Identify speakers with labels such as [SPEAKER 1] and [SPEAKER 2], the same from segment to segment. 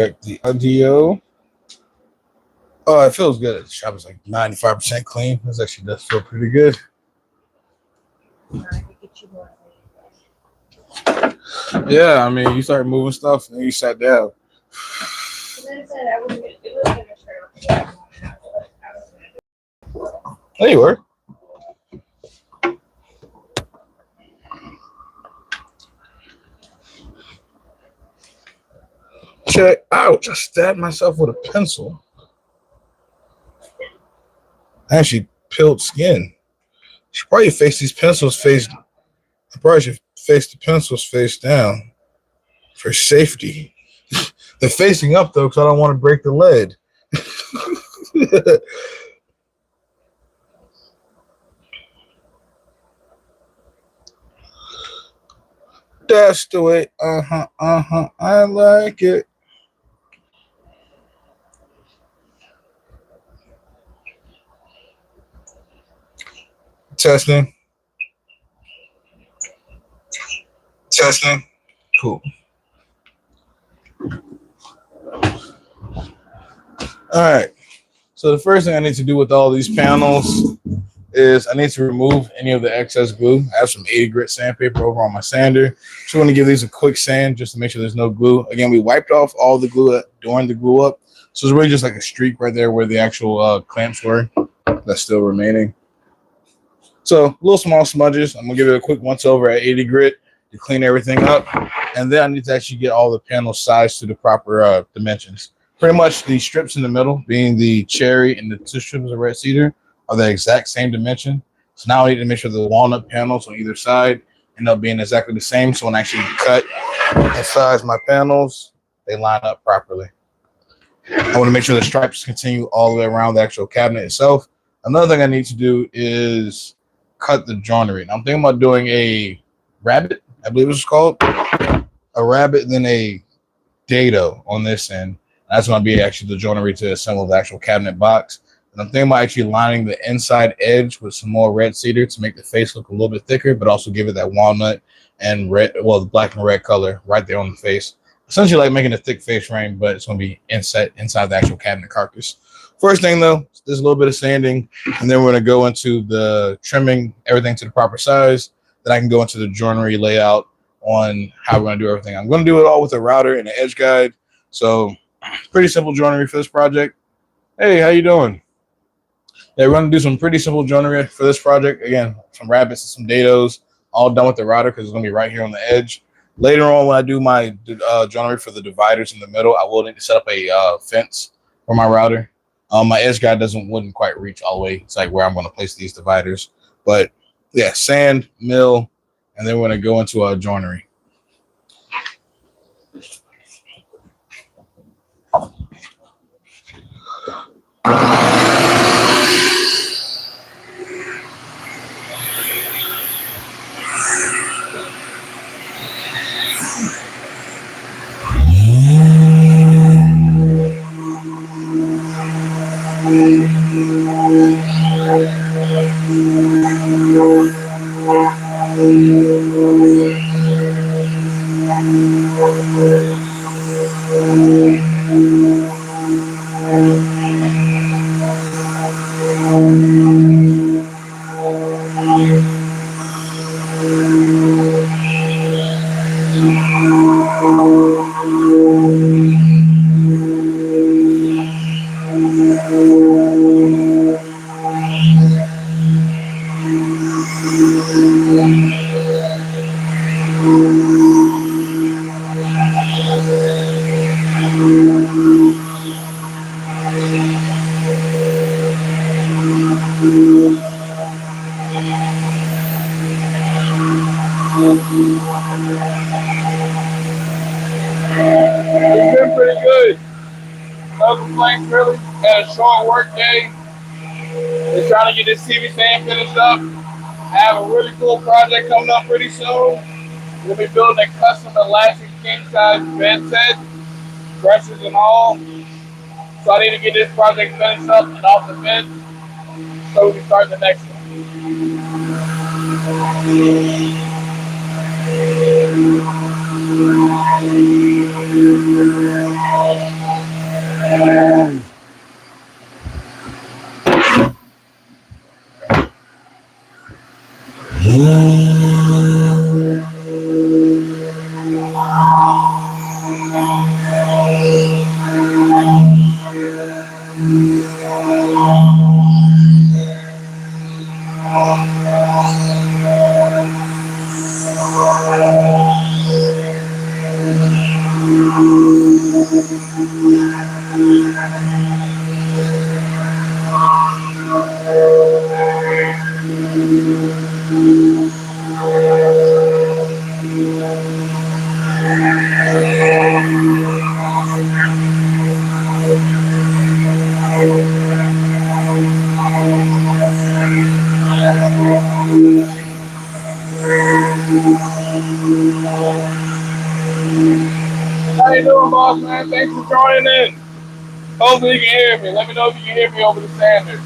[SPEAKER 1] Check the audio. Oh, it feels good. The shop is like 95% clean. This actually does feel pretty good. Yeah, I mean, you start moving stuff and then you sat down. There you were. Check. Ouch! I stabbed myself with a pencil. I actually peeled skin. Should probably face these pencils face. I probably should face the pencils face down for safety. They're facing up though, because I don't want to break the lead. That's the way. I like it. Testing. Cool. All right. So the first thing I need to do with all these panels is I need to remove any of the excess glue. I have some 80 grit sandpaper over on my sander. Just want to give these a quick sand just to make sure there's no glue. Again, we wiped off all the glue during the glue up. So it's really just like a streak right there where the actual clamps were. That's still remaining. So little small smudges. I'm going to give it a quick once over at 80 grit to clean everything up. And then I need to actually get all the panels sized to the proper dimensions. Pretty much the strips in the middle, being the cherry and the 2 strips of red cedar, are the exact same dimension. So now I need to make sure the walnut panels on either side end up being exactly the same. So when I actually cut and size my panels, they line up properly. I want to make sure the stripes continue all the way around the actual cabinet itself. Another thing I need to do is cut the joinery. Now I'm thinking about doing a rabbit, I believe it's called. A rabbit, then a dado on this end. That's going to be actually the joinery to assemble the actual cabinet box. And I'm thinking about actually lining the inside edge with some more red cedar to make the face look a little bit thicker, but also give it that walnut and red, well, the black and red color right there on the face. Essentially like making a thick face frame, but it's going to be inside the actual cabinet carcass. First thing though, there's a little bit of sanding, and then we're going to go into the trimming everything to the proper size. Then I can go into the joinery layout on how we're going to do everything. I'm going to do it all with a router and an edge guide. So pretty simple joinery for this project. Hey, how you doing? Yeah, we're going to do some pretty simple joinery for this project. Again, some rabbits and some dados, all done with the router because it's going to be right here on the edge. Later on, when I do my joinery for the dividers in the middle, I will need to set up a fence for my router. My edge guide wouldn't quite reach all the way. It's like where I'm going to place these dividers. But yeah, sand, mill, and then we're going to go into joinery. It's been pretty good. No complaints really. Had a short work day. Just trying to get this TV stand finished up. I have a really cool project coming up pretty soon. We'll be building a custom elastic king size bed set, brushes and all. So I need to get this project finished up and off the fence so we can start the next one. How you doing, boss man? Thanks for joining in. Hopefully you can hear me. Let me know if you can hear me over the standard.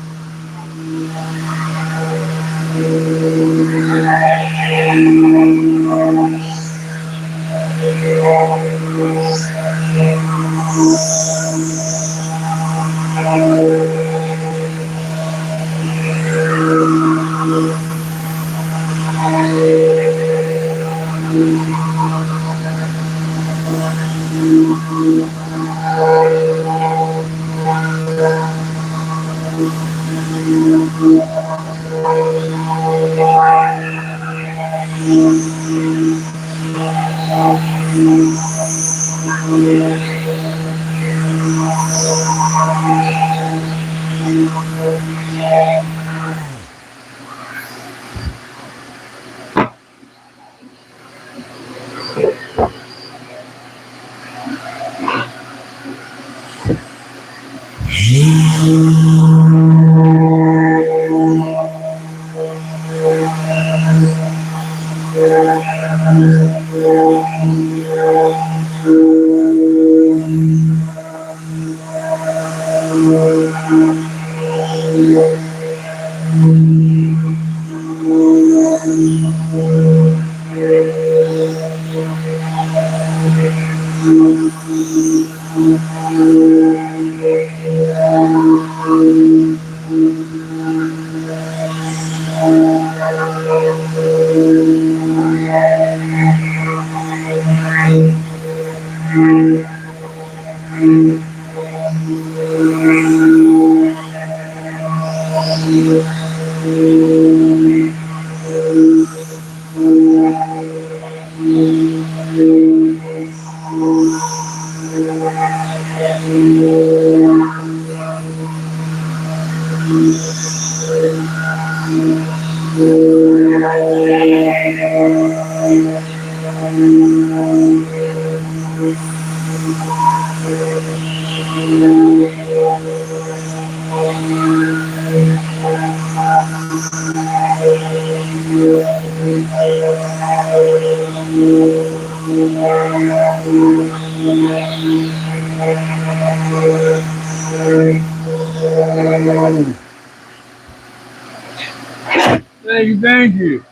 [SPEAKER 1] Thank you, thank you.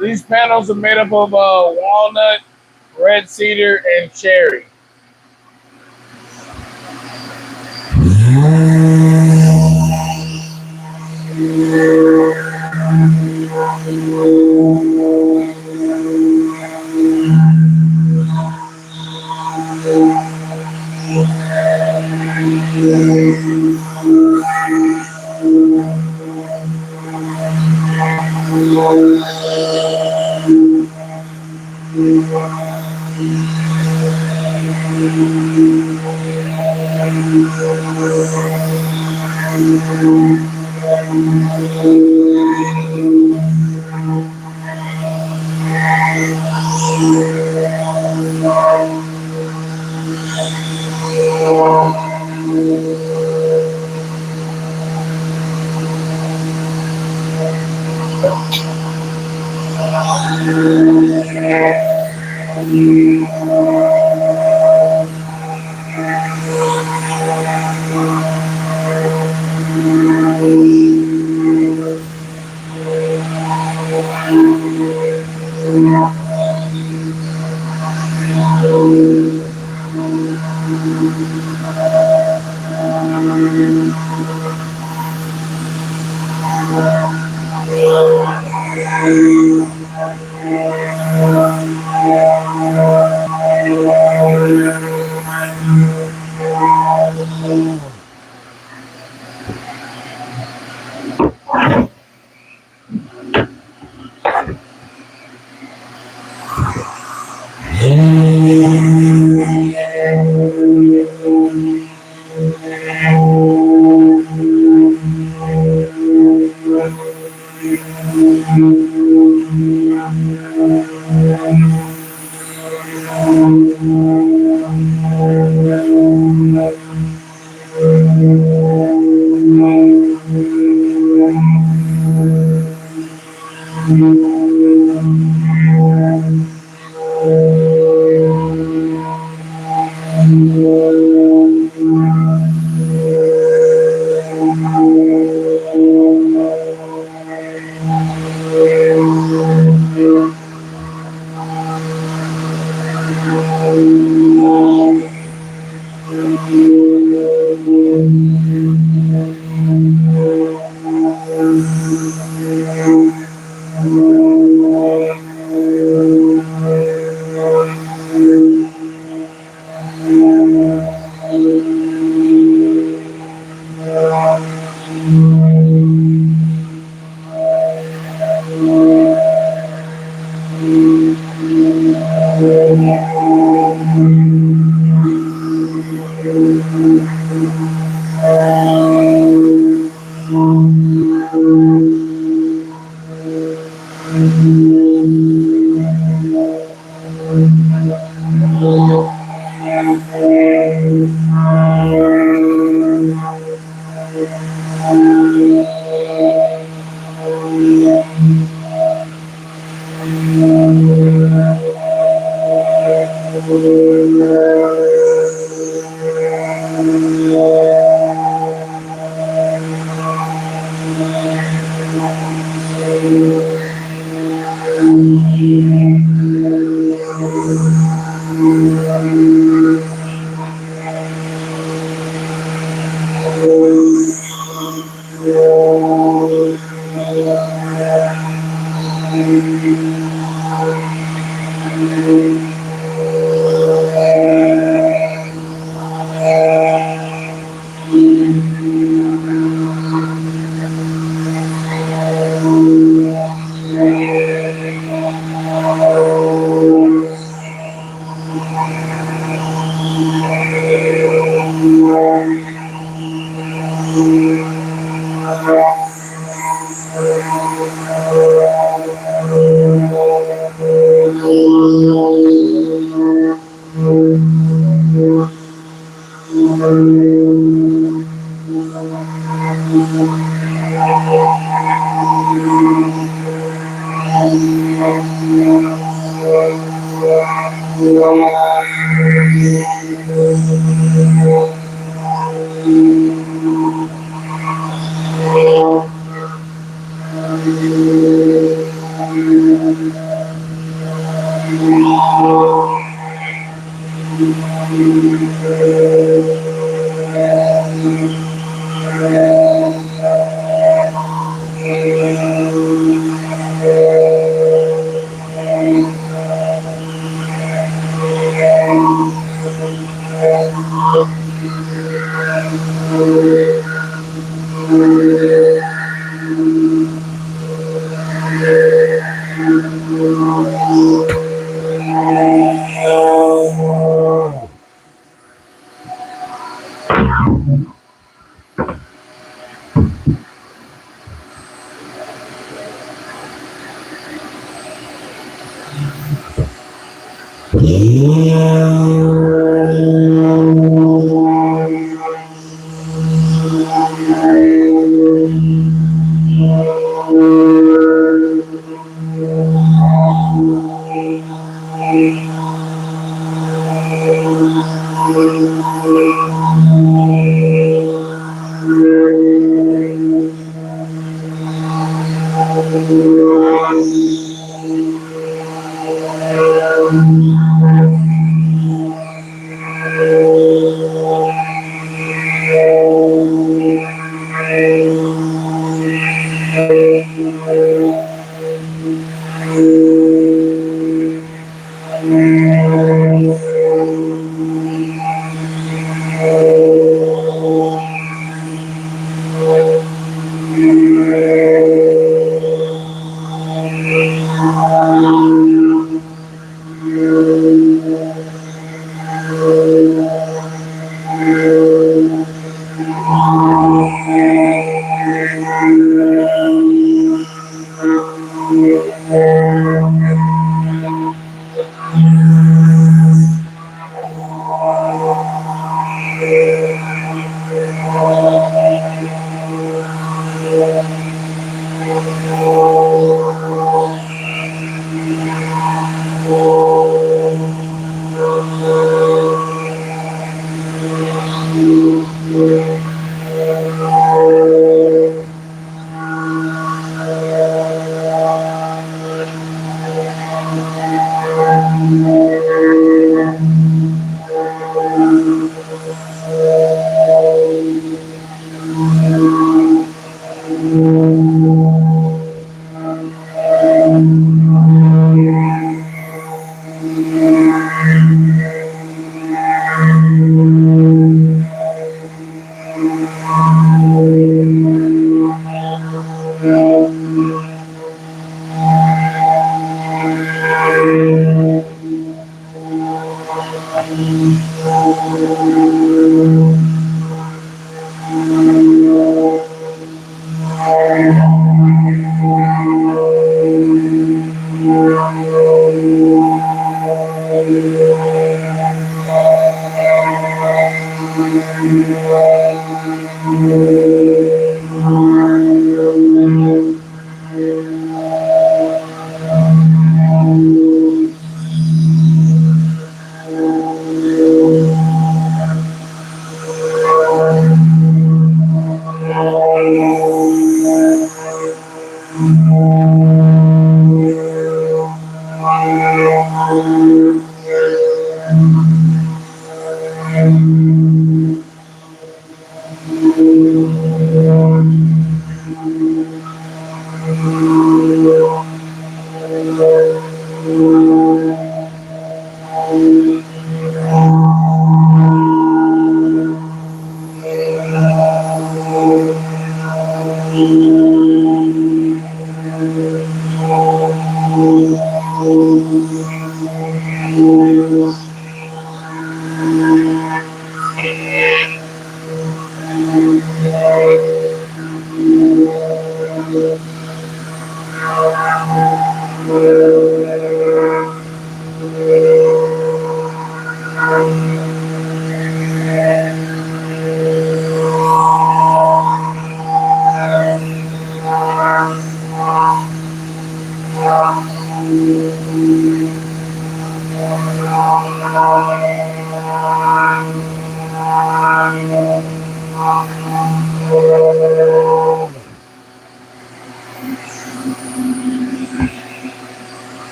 [SPEAKER 1] These panels are made up of walnut, red cedar, and cherry.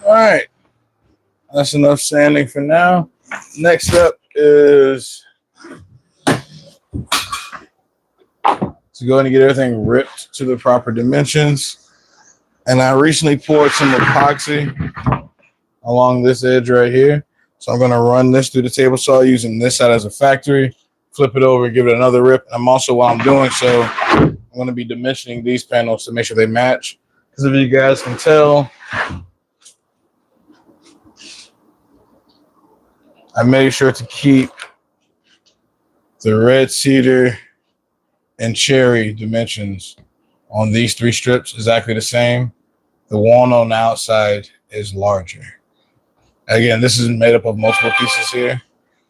[SPEAKER 1] All right, that's enough sanding for now. Next up is to go and get everything ripped to the proper dimensions. And I recently poured some epoxy along this edge right here. So I'm going to run this through the table saw using this side as a factory, flip it over, give it another rip. I'm also, while I'm doing so, I'm going to be dimensioning these panels to make sure they match. Because if you guys can tell, I made sure to keep the red cedar and cherry dimensions on these three strips exactly the same. The walnut on the outside is larger. Again, this is made up of multiple pieces here.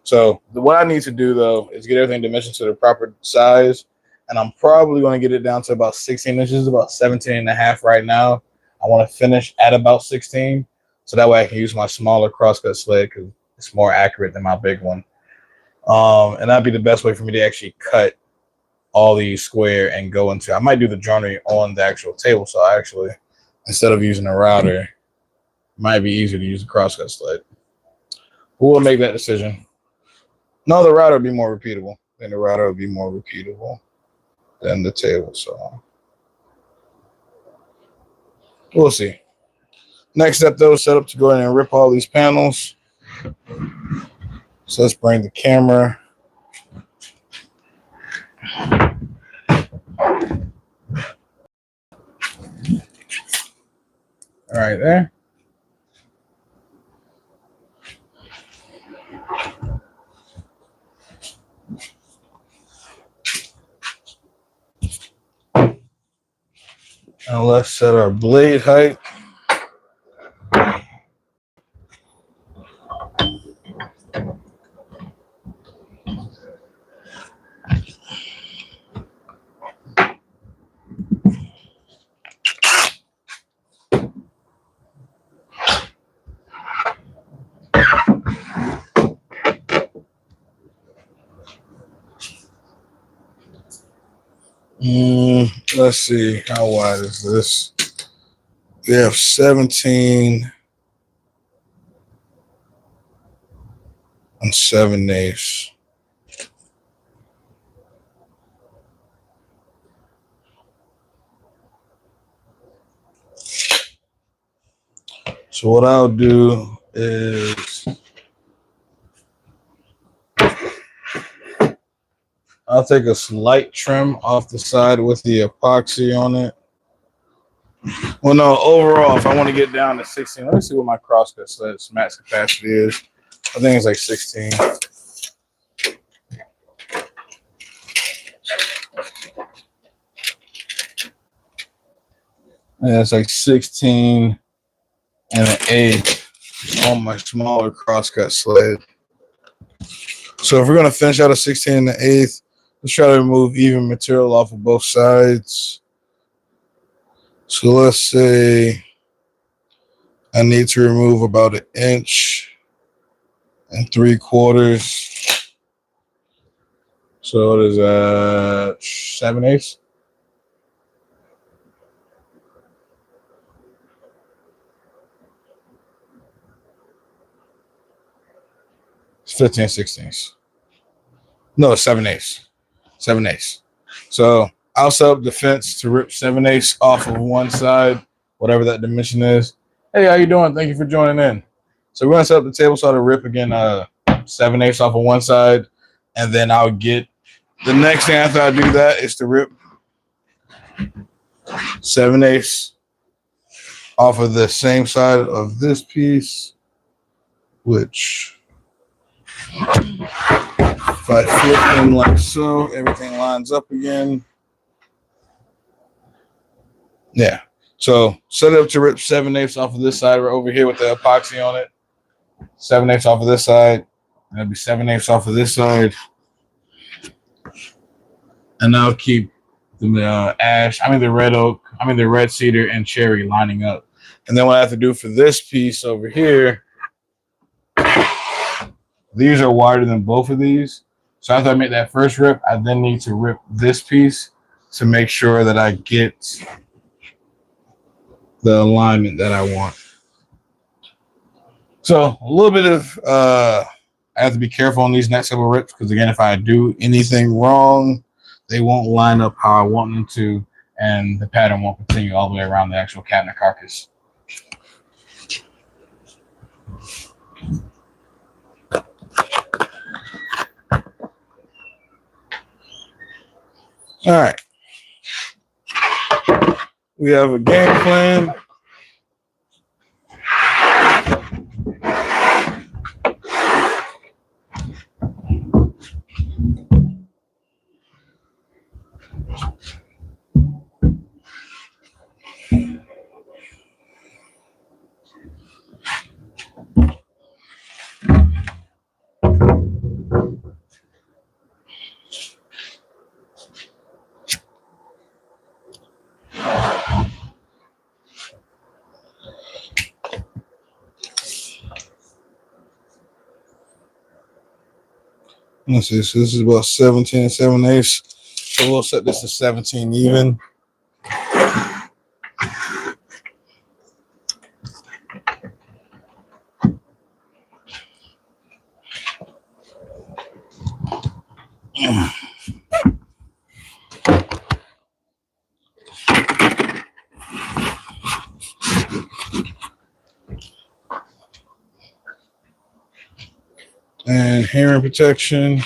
[SPEAKER 1] So what I need to do, though, is get everything dimensioned to the proper size. And I'm probably going to get it down to about 16 inches, about 17 and a half right now. I want to finish at about 16. So that way I can use my smaller crosscut sled because it's more accurate than my big one. And that'd be the best way for me to actually cut all these square and go into. I might do the joinery on the actual table. So actually, instead of using a router, it might be easier to use a crosscut sled. Who will make that decision? No, the router would be more repeatable. Then the router would be more repeatable than the table. So we'll see. Next step, though, is set up to go ahead and rip all these panels. So let's bring the camera. All right, there. Now let's set our blade height. Let's see, how wide is this? We have 17 and 7/8. So what I'll do is I'll take a slight trim off the side with the epoxy on it. Well, no, overall, if I want to get down to 16, let me see what my crosscut sled's max capacity is. I think it's like 16. Yeah, it's like 16 and an 8 on my smaller crosscut sled. So if we're going to finish out a 16 and an 8, let's try to remove even material off of both sides. So let's say I need to remove about 1 3/4. So what is that? 7/8. It's 15/16. No, 7/8. 7/8. So I'll set up the fence to rip 7/8 off of one side, whatever that dimension is. Hey, how you doing? Thank you for joining in. So we're gonna set up the table saw to rip again 7/8 off of one side, and then I'll get the next thing after I do that is to rip 7/8 off of the same side of this piece, which if I flip them like so, everything lines up again. Yeah. So set it up to rip 7/8 off of this side. We're over here with the epoxy on it. 7/8 off of this side. And it'll be 7/8 off of this side. And I'll keep the the red cedar and cherry lining up. And then what I have to do for this piece over here, these are wider than both of these. So after I make that first rip, I then need to rip this piece to make sure that I get the alignment that I want. So a little bit of I have to be careful on these next couple rips because again, if I do anything wrong, they won't line up how I want them to, and the pattern won't continue all the way around the actual cabinet carcass. All right. We have a game plan. Let's see, so this is about 17 and 7/8. So we'll set this to 17 even. And hearing protection.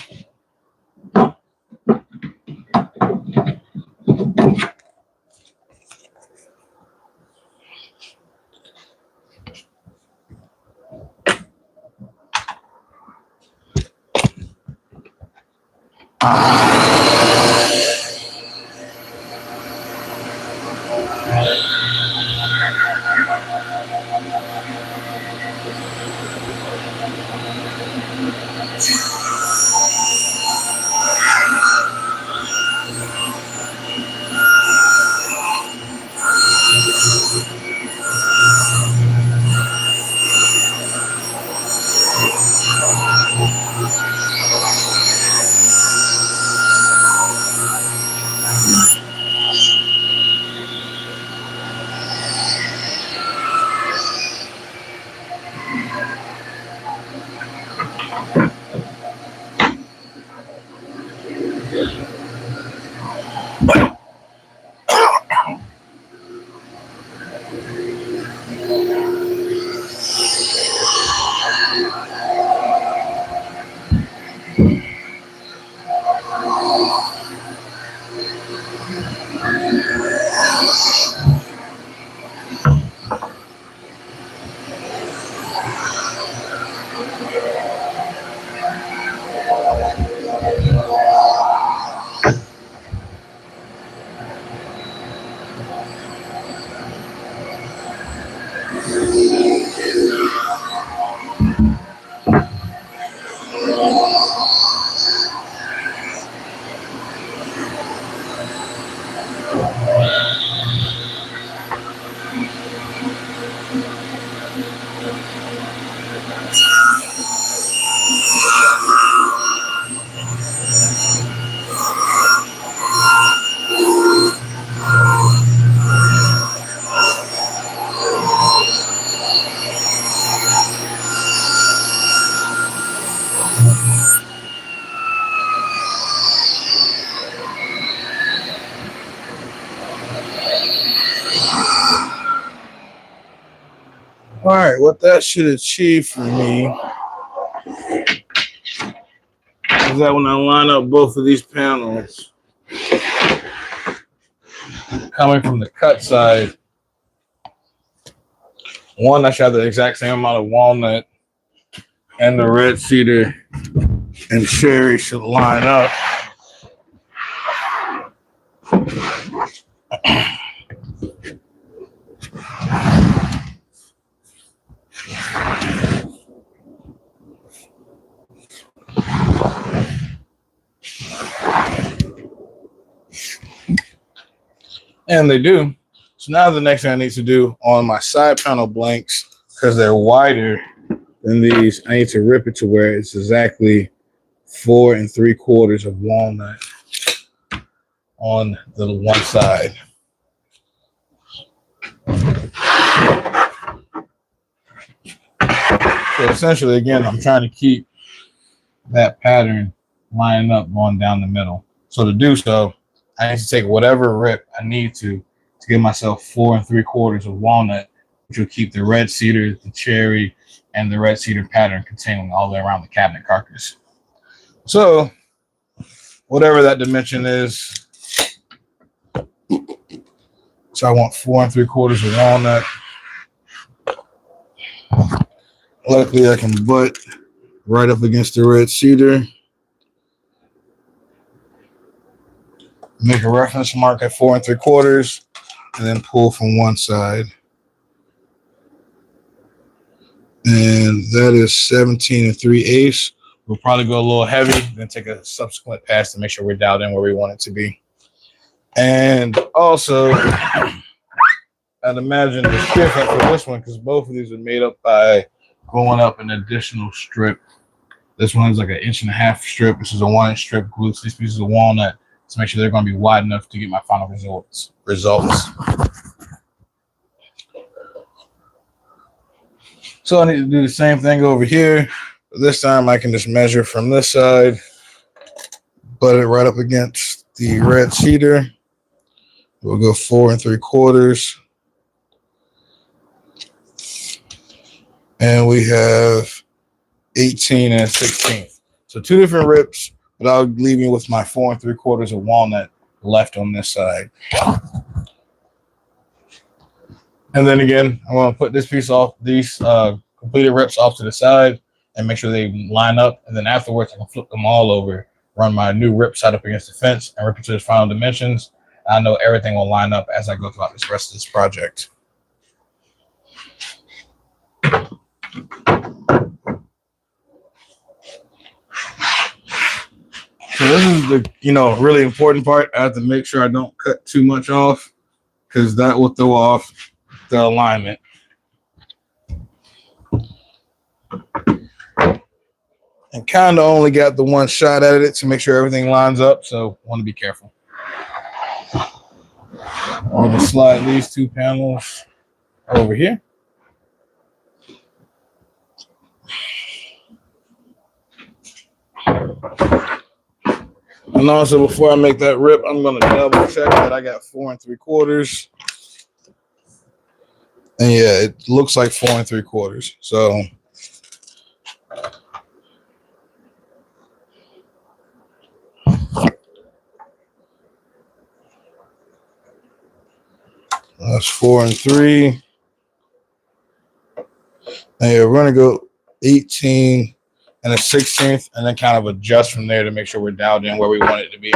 [SPEAKER 1] All right, what that should achieve for me is that when I line up both of these panels, coming from the cut side, one, I should have the exact same amount of walnut, and the red cedar and cherry should line up. And they do. So now the next thing I need to do on my side panel blanks, because they're wider than these, I need to rip it to where it's exactly 4 3/4 of walnut on the one side. So essentially, again, I'm trying to keep that pattern lining up going down the middle. So to do so, I need to take whatever rip I need to give myself 4 3/4 of walnut, which will keep the red cedar, the cherry, and the red cedar pattern continuing all the way around the cabinet carcass. So whatever that dimension is, so I want 4 3/4 of walnut. Luckily, I can butt right up against the red cedar. Make a reference mark at 4 3/4, and then pull from one side. And that is 17 3/8. We'll probably go a little heavy, then take a subsequent pass to make sure we're dialed in where we want it to be. And also, I'd imagine it's different for this one because both of these are made up by going up an additional strip. This one is like an 1.5 inch strip. This is a 1 inch strip. Glued to these pieces of walnut to make sure they're going to be wide enough to get my final results. So I need to do the same thing over here. This time I can just measure from this side, butt it right up against the red cedar. We'll go 4 3/4. And we have 18 and 16. So 2 different rips, but I'll leave you with my 4 3/4 of walnut left on this side. And then again, I'm going to put this piece off, these completed rips off to the side and make sure they line up. And then afterwards, I can flip them all over, run my new rip side up against the fence and rip it to its final dimensions. I know everything will line up as I go throughout this rest of this project. So this is the, really important part. I have to make sure I don't cut too much off because that will throw off the alignment. And kind of only got the one shot at it to make sure everything lines up. So want to be careful. I'm going to slide these two panels over here. And also, before I make that rip, I'm going to double check that I got 4 3/4. And yeah, it looks like 4 3/4. So that's 4 3. And yeah, we're going to go 18 and a 16th, and then kind of adjust from there to make sure we're dialed in where we want it to be.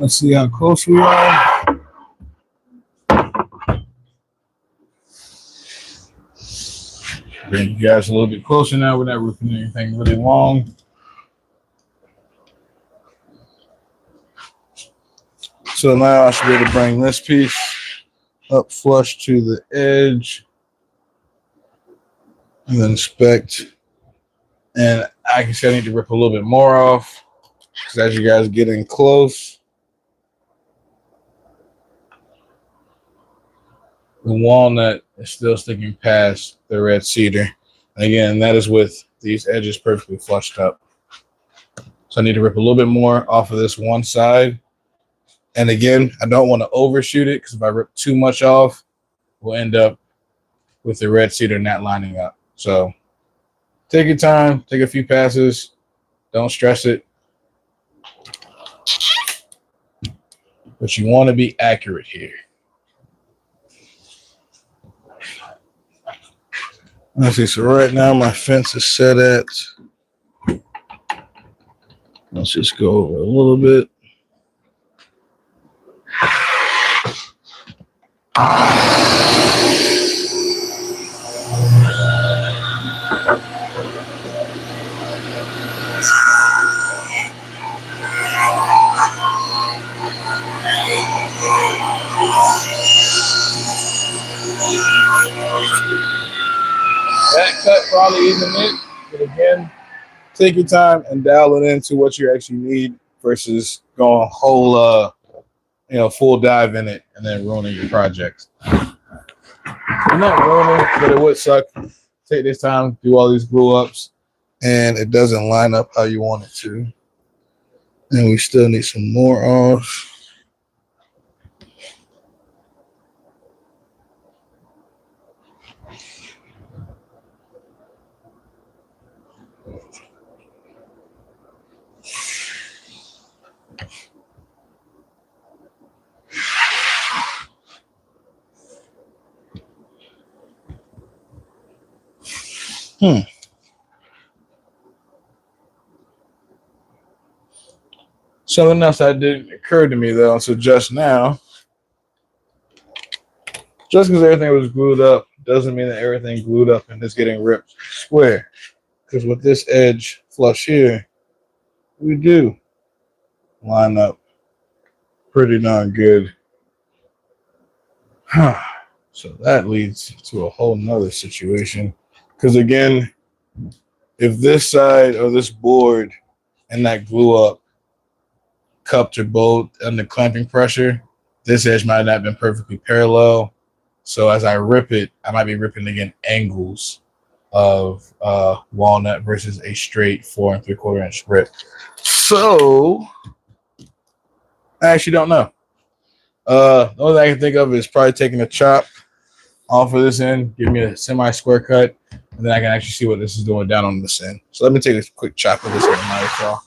[SPEAKER 1] Let's see how close we are. Bring you guys a little bit closer now. We're not ripping anything really long. So now I should be able to bring this piece up flush to the edge and then inspect. And I can see I need to rip a little bit more off because as you guys get in close, the walnut is still sticking past the red cedar. And again, that is with these edges perfectly flushed up. So I need to rip a little bit more off of this one side. And again, I don't want to overshoot it because if I rip too much off, we'll end up with the red cedar not lining up. So take your time, take a few passes, don't stress it. But you want to be accurate here. Let's see, so right now my fence is set at, let's just go over a little bit. That cut probably isn't it, but again, take your time and dial it into what you actually need versus going whole, full dive in it and then ruining your project. Not ruining, but it would suck. Take this time, do all these glue ups, and it doesn't line up how you want it to. And we still need some more off. Something else that didn't occur to me though, so just now, just because everything was glued up doesn't mean that everything glued up and is getting ripped square. Because with this edge flush here, we do line up pretty darn good. So that leads to a whole nother situation. Because again, if this side of this board and that glue up cupped are both under clamping pressure, this edge might not have been perfectly parallel. So as I rip it, I might be ripping again angles of walnut versus a straight 4 3/4 inch rip. So I actually don't know. The only thing I can think of is probably taking a chop off of this end, give me a semi square cut, and then I can actually see what this is doing down on this end. So let me take a quick chop of this end as well.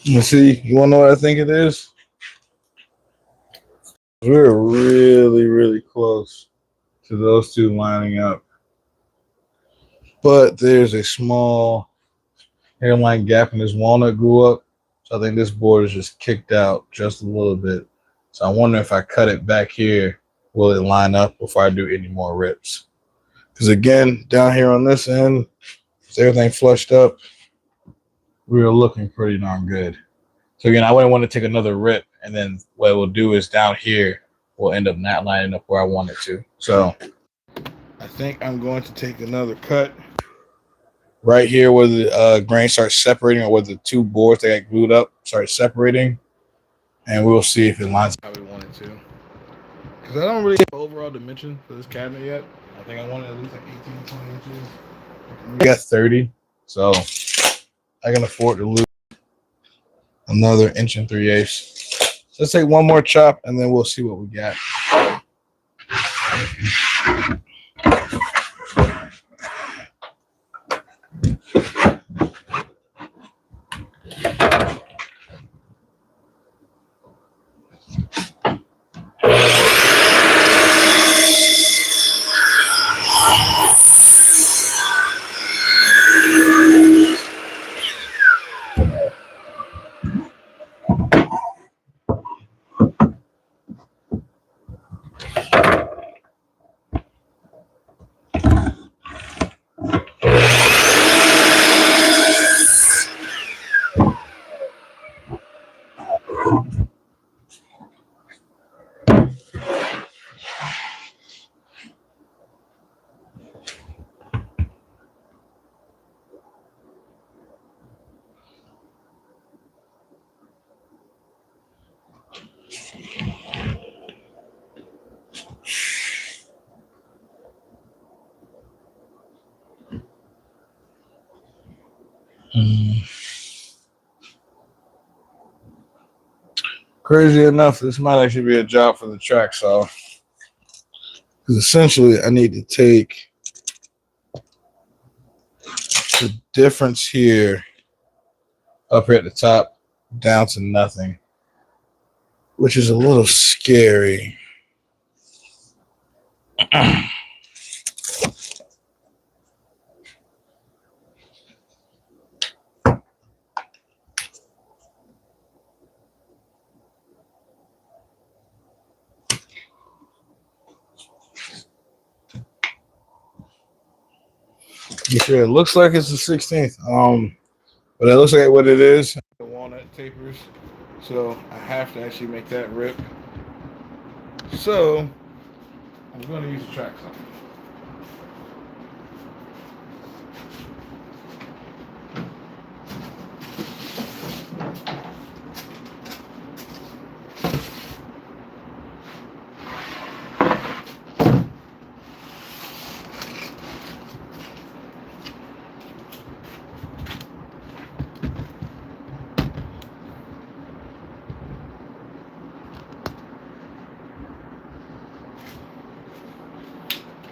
[SPEAKER 1] You see, you want to know what I think it is? We're really, really close to those two lining up. But there's a small hairline gap in this walnut grew up. So I think this board is just kicked out just a little bit. So I wonder if I cut it back here, will it line up before I do any more rips? Because again, down here on this end, is everything flushed up? We were looking pretty darn good. So again, I wouldn't want to take another rip, and then what we'll do is down here, we'll end up not lining up where I want it to. So I think I'm going to take another cut right here where the grain starts separating, or where the two boards that got glued up start separating, and we'll see if it lines up how we want it to. Because I don't really have overall dimension for this cabinet yet. I think I want it at least like 18, 20 inches. We got 30, so I can afford to lose another 1 3/8. So let's take one more chop, and then we'll see what we got. Crazy enough, this might actually be a job for the track saw. Because essentially, I need to take the difference here up here at the top down to nothing, which is a little scary. You sure it looks like it's the 16th? But it looks like what it is. The walnut tapers, so I have to actually make that rip. So I'm going to use a track saw.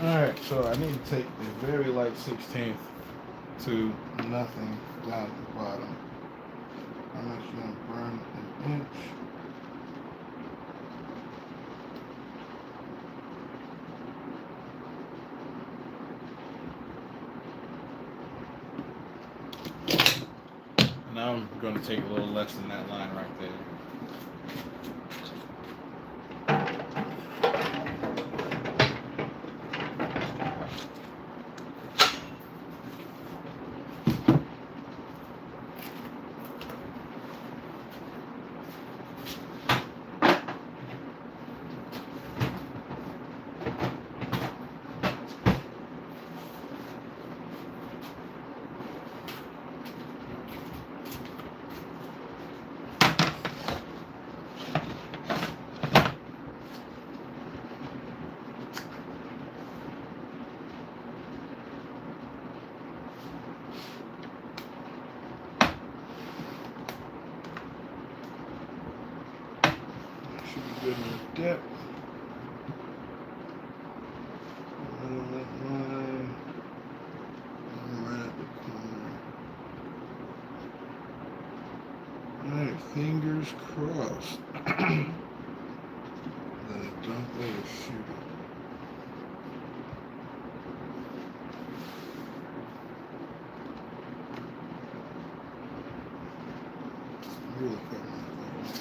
[SPEAKER 1] Alright, so I need to take a very light 16th to nothing down at the bottom. I'm actually going to burn an inch. Now I'm going to take a little less than that line right there. Should be good in the depth. And that line right at the corner. Alright, fingers crossed. Then I don't overshoot it. Really cut my fingers.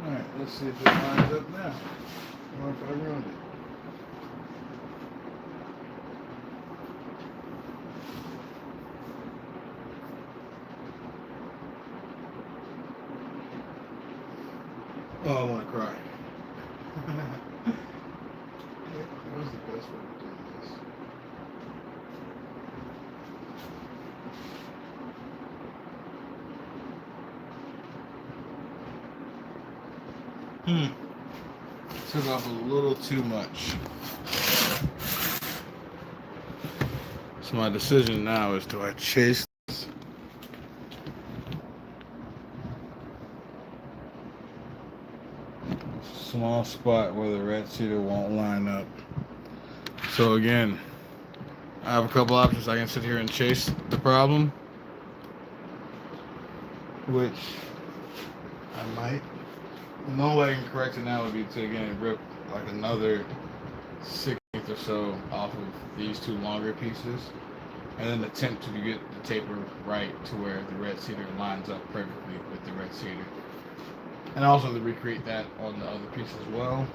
[SPEAKER 1] Alright, let's see if it lines up now. Or if I ruined it. Oh, I want to cry. That was the best way to do this. Took off a little too much. So my decision now is, do I chase this? Small spot where the red cedar won't line up. So again, I have a couple options. I can sit here and chase the problem, which I might. The only way I can correct it now would be to again rip like another 16th or so off of these two longer pieces, and then attempt to get the taper right to where the red cedar lines up perfectly with the red cedar, and also to recreate that on the other piece as well.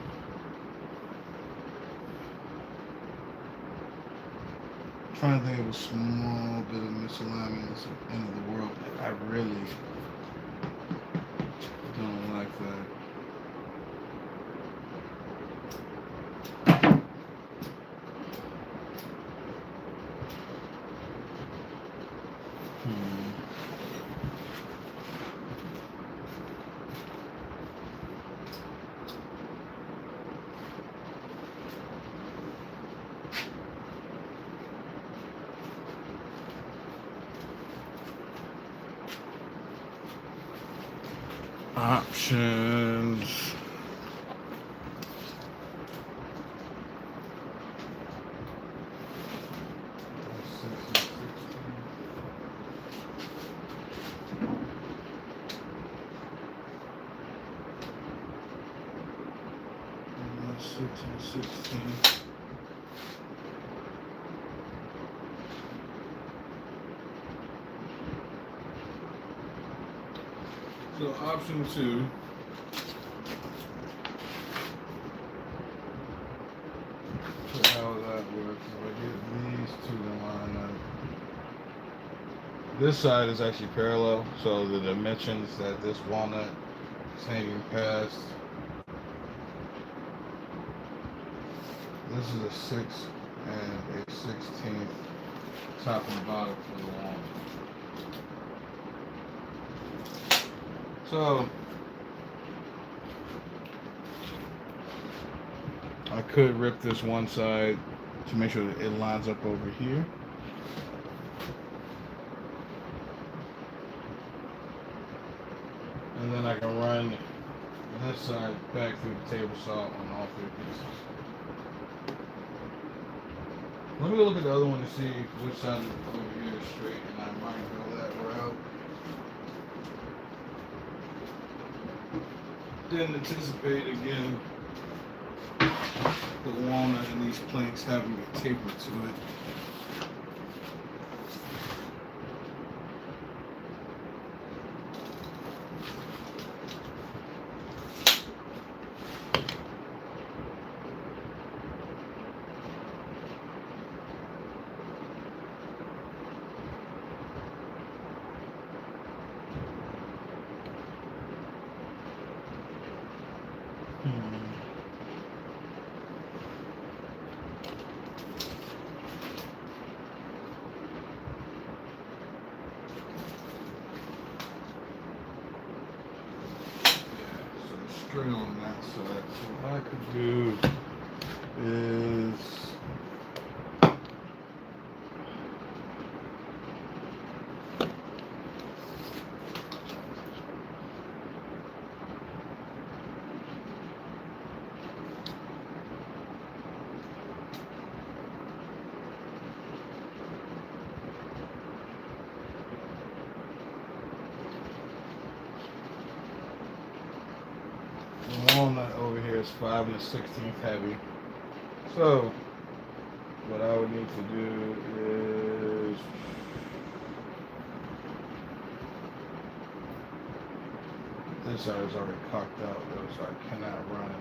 [SPEAKER 1] I'm trying to think of a small bit of misalignment at the end of the world. I really don't like that. Options. So option 2. So how would that work? If I get these two to line up. This side is actually parallel, so the dimensions that this walnut is hanging past This is a 6 and a 16th top and bottom for the wall. So I could rip this one side to make sure that it lines up over here. And then I can run this side back through the table saw on all 3 pieces. Let me go look at the other one to see which side over here is straight, and I might go that route. Didn't anticipate again the walnut and these planks having a taper to it. Straight on that side. So what I could do is the walnut over here is 5 and a 16th heavy. So what I would need to do is this side is already cocked out though, so I cannot run.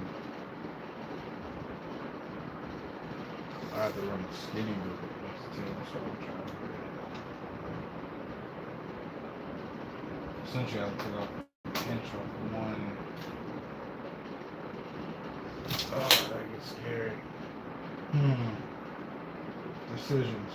[SPEAKER 1] I have to run the skinny with it next to it, so I'm trying to get it. Essentially I have to take off an inch off one. Oh, that gets scary. Decisions.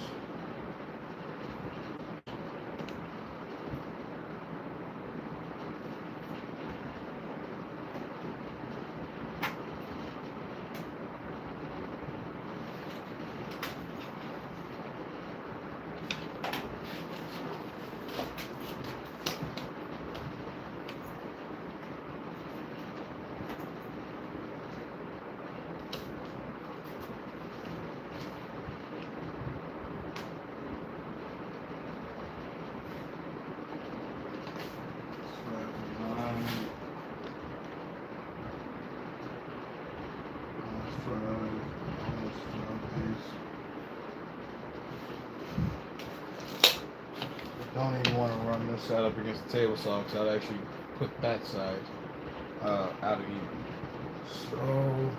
[SPEAKER 1] Don't even want to run this side up against the table saw because I'd actually put that side out of even. So,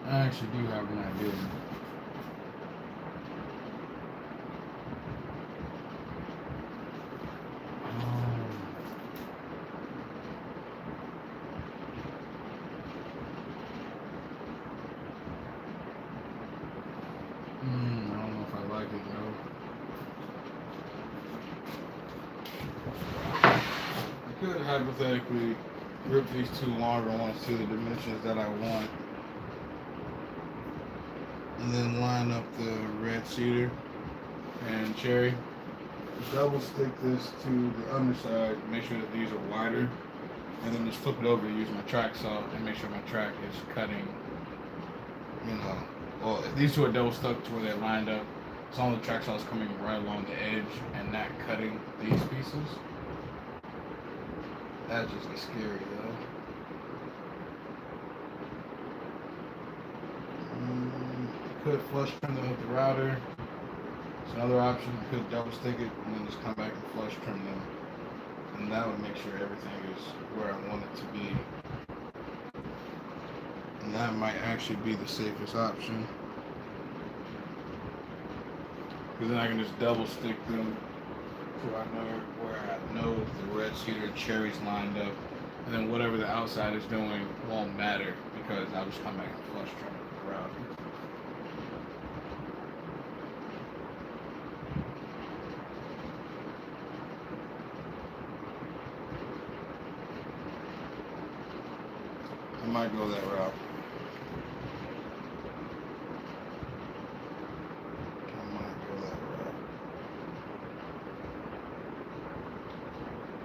[SPEAKER 1] I actually do have an idea. I don't know if I like it though. I could hypothetically rip these two longer ones to the dimensions that I want. And then line up the red cedar and cherry. Double stick this to the underside, make sure that these are wider, and then just flip it over to use my track saw and make sure my track is cutting, well, these two are double stuck to where they're lined up. So all the track saw is coming right along the edge and not cutting these pieces. That just gets scary though. Could flush trim them with the router. It's another option. You could double stick it and then just come back and flush trim them. And that would make sure everything is where I want it to be. And that might actually be the safest option. Because then I can just double stick them so I know where I know the red cedar cherries lined up. And then whatever the outside is doing won't matter because I'll just come back and flush trim it with the router. I might go that route.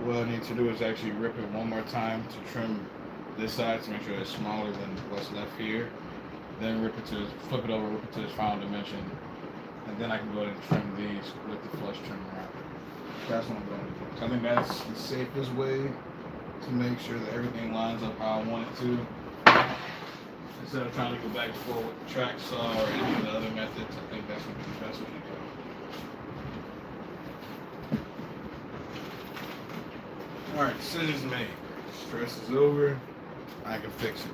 [SPEAKER 1] What I need to do is actually rip it one more time to trim this side to make sure it's smaller than what's left here. Then flip it over, rip it to its final dimension, and then I can go ahead and trim these with the flush trim around. That's what I'm going to do. So I think that's the safest way to make sure that everything lines up how I want it to. Instead of trying to go back and forth with the track saw or any of the other methods, I think that's going to be the best way to go. Alright, decision's made. Stress is over. I can fix it.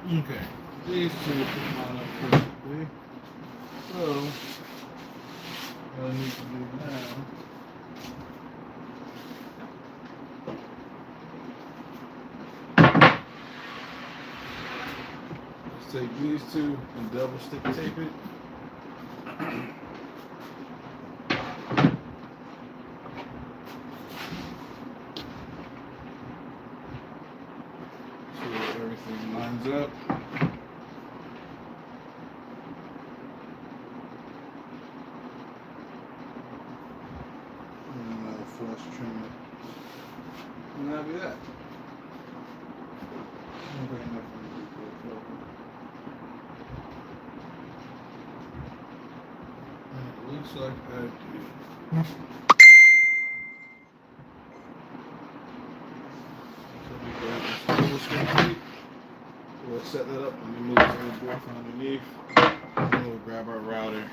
[SPEAKER 1] Okay, these two line up perfectly. So, what I need to do now is take these two and double stick tape it. So that everything lines up. And then I'll flush trim it. And that'll be that. Okay, it looks like I do. So we grab this double stick tape. We'll set that up and we move the board from underneath. And then we'll grab our router.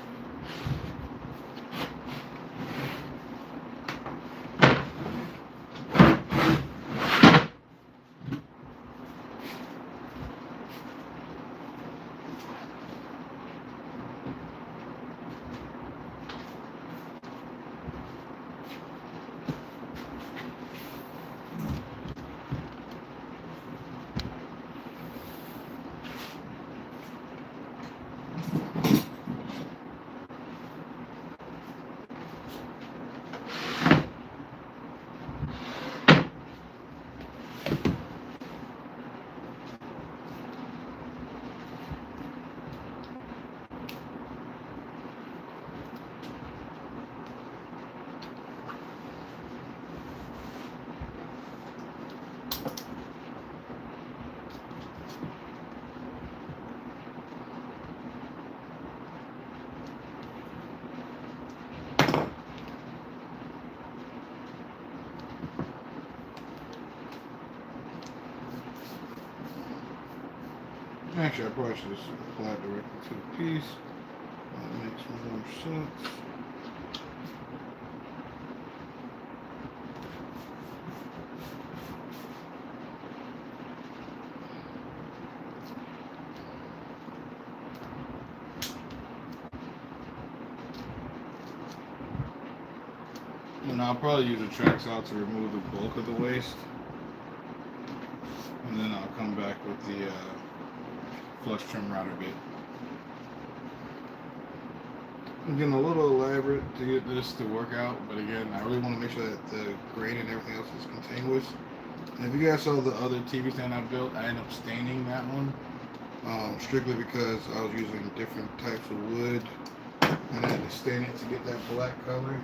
[SPEAKER 1] Actually, I probably should just apply it directly to the piece. That makes more sense. And I'll probably use a track saw to remove the bulk of the waste. And then I'll come back with the flush trim router bit. I'm getting a little elaborate to get this to work out, but again, I really want to make sure that the grain and everything else is continuous. And if you guys saw the other TV stand I built, I ended up staining that one, strictly because I was using different types of wood, and I had to stain it to get that black color.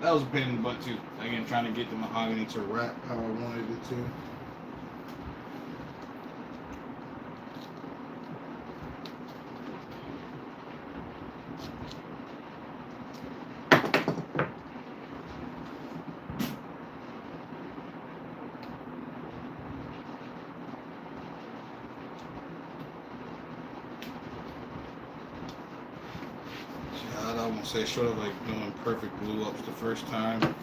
[SPEAKER 1] That was a pain in the butt too. Again, trying to get the mahogany to wrap how I wanted it to. I won't say short of like doing perfect glue ups the first time.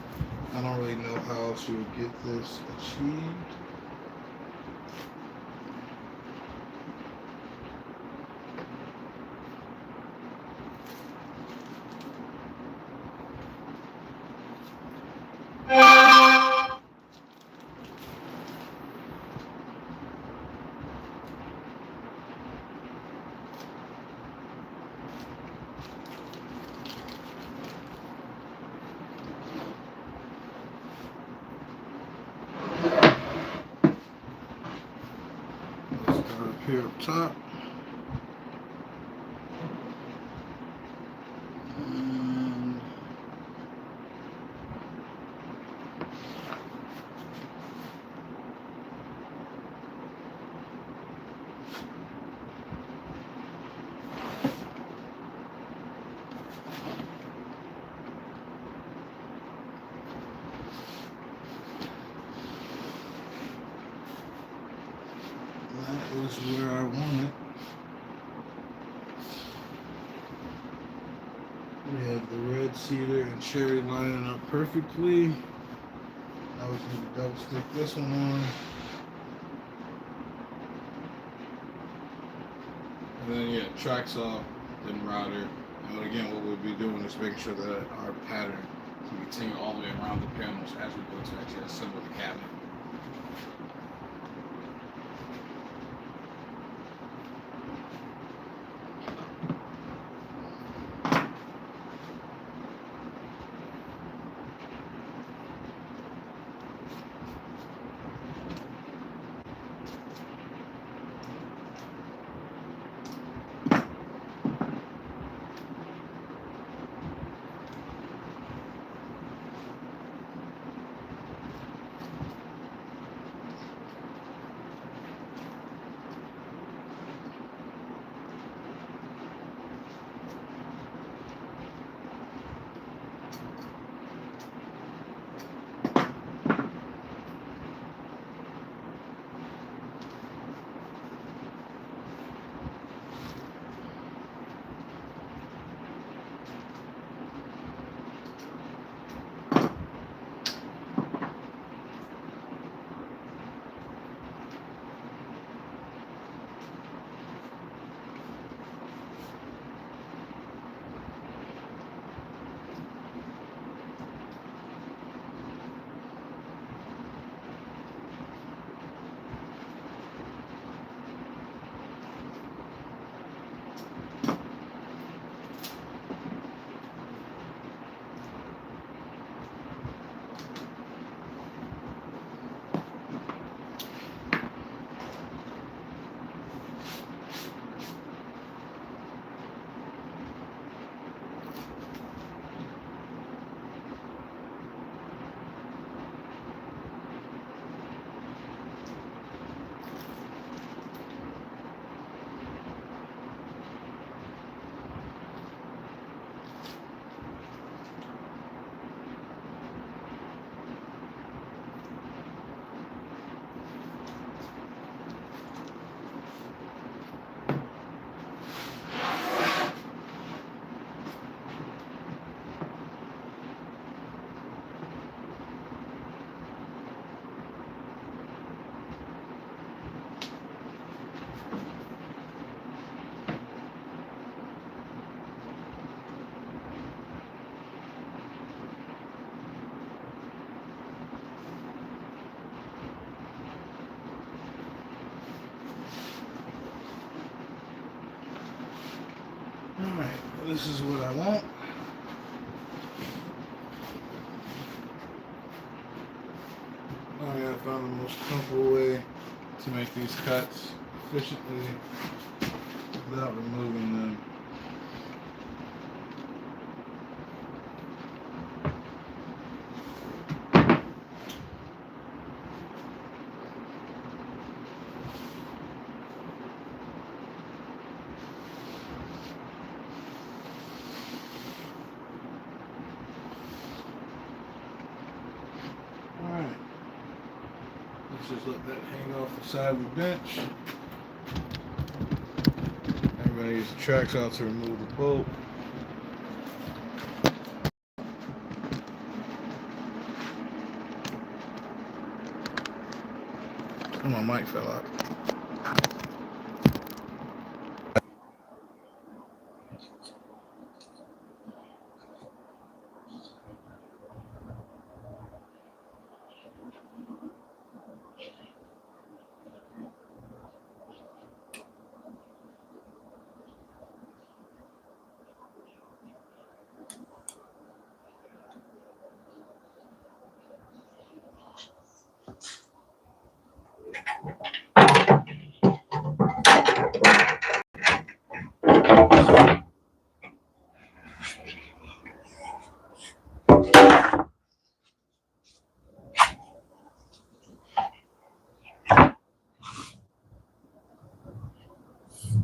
[SPEAKER 1] I don't really know how else you would get this achieved. Here up top. And that is where I want it. We have the red cedar and cherry lining up perfectly. Now we can double stick this one on. And then yeah, track saw, then router. And again, what we'll be doing is making sure that our pattern can continue all the way around the panels as we go to actually assemble the cabinet. Alright, this is what I want. I gotta find the most comfortable way to make these cuts efficiently without removing them. Alright, let's just let that hang off the side of the bench. Everybody uses the track saw to remove the bolt. Oh, my mic fell out.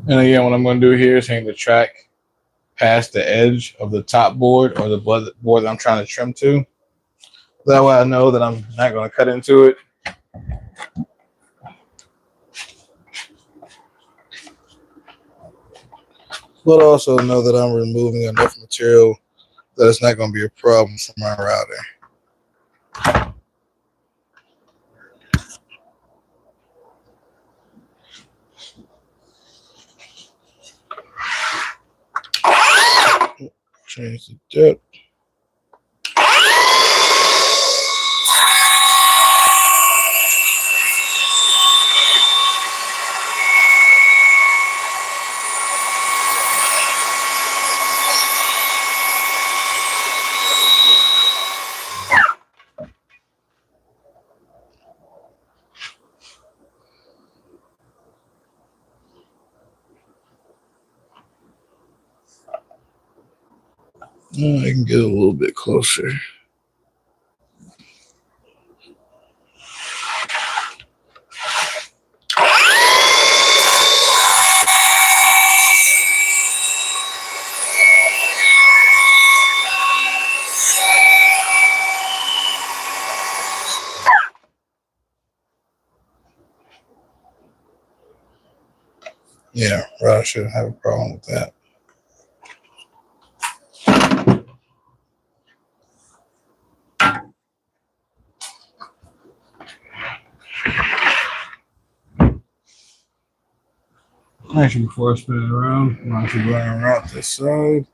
[SPEAKER 1] And again, what I'm going to do here is hang the track past the edge of the top board or the board that I'm trying to trim to. That way I know that I'm not going to cut into it. But also know that I'm removing enough material that it's not going to be a problem for my router. Change the depth. I can get a little bit closer. Yeah, I shouldn't have a problem with that. Actually, before I spin it around, I'm actually going around this side.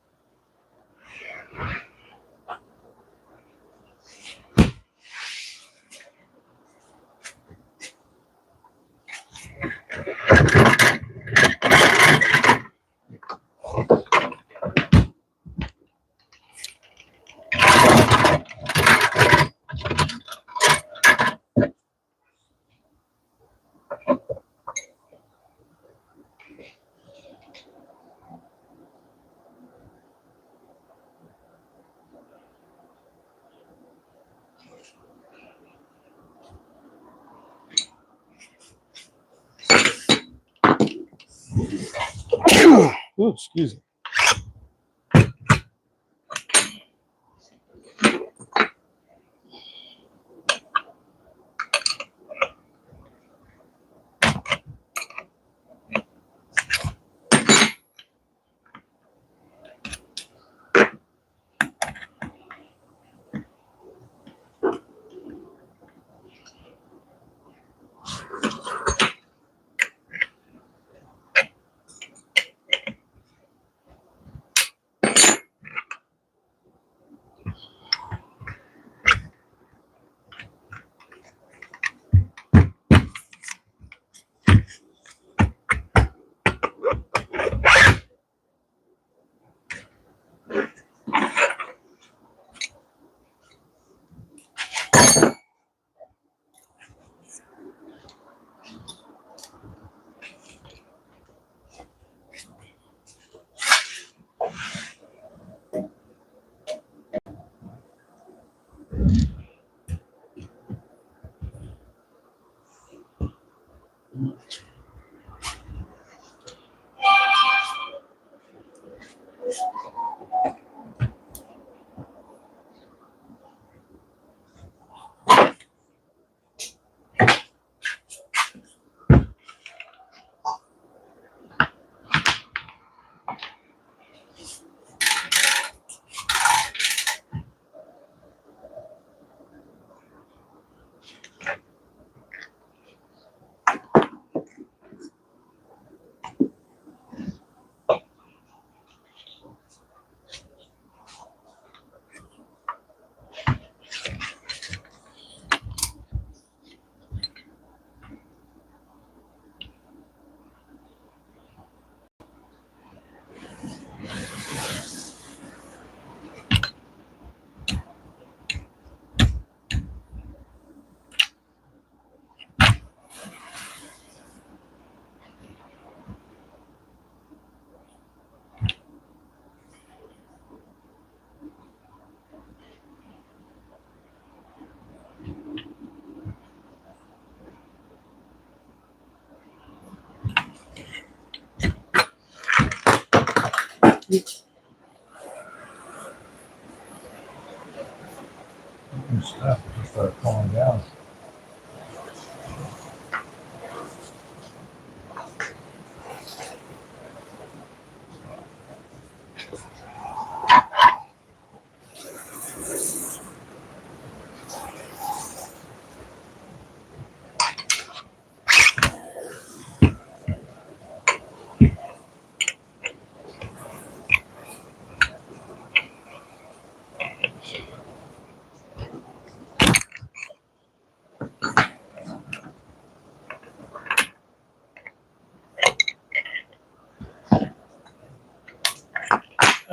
[SPEAKER 1] Oh, excuse me. Stop. Just start calling down.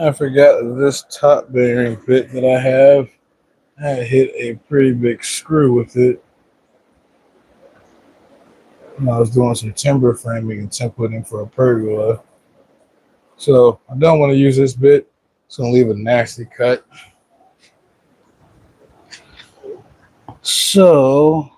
[SPEAKER 1] I forgot this top bearing bit that I have. I hit a pretty big screw with it when I was doing some timber framing and templating for a pergola. So I don't want to use this bit. It's going to leave a nasty cut. So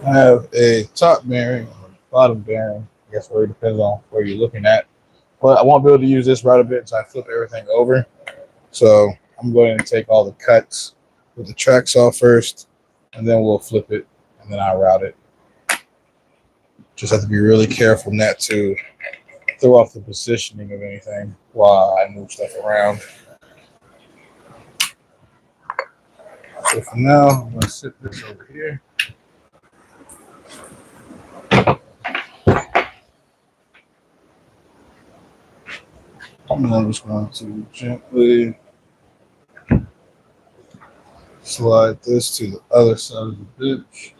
[SPEAKER 1] I have a top bearing, bottom bearing. I guess it depends on where you're looking at. But I won't be able to use this right a bit until I flip everything over. So I'm going to take all the cuts with the track saw first, and then we'll flip it, and then I'll route it. Just have to be really careful not to throw off the positioning of anything while I move stuff around. So for now, I'm going to sit this over here. And I'm just going to gently slide this to the other side of the bench.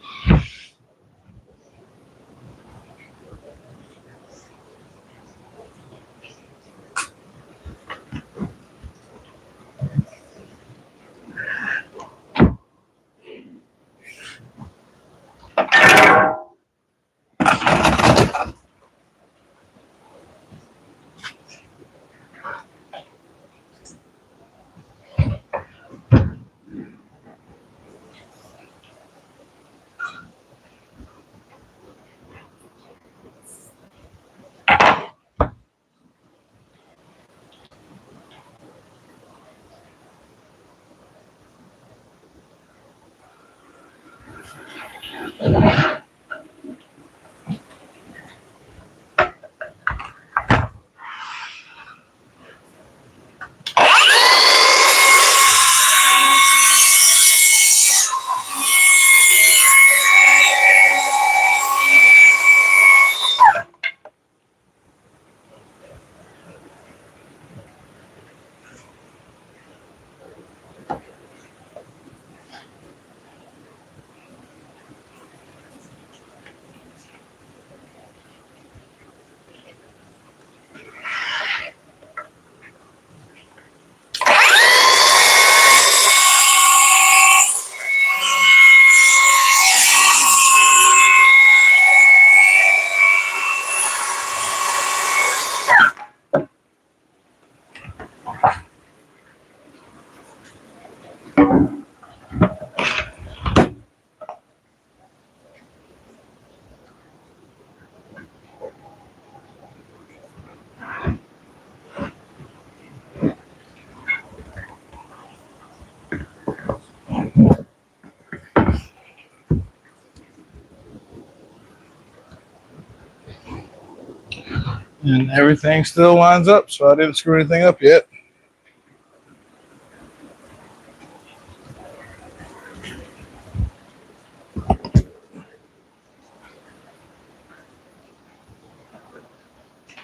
[SPEAKER 1] And everything still lines up, so I didn't screw anything up yet.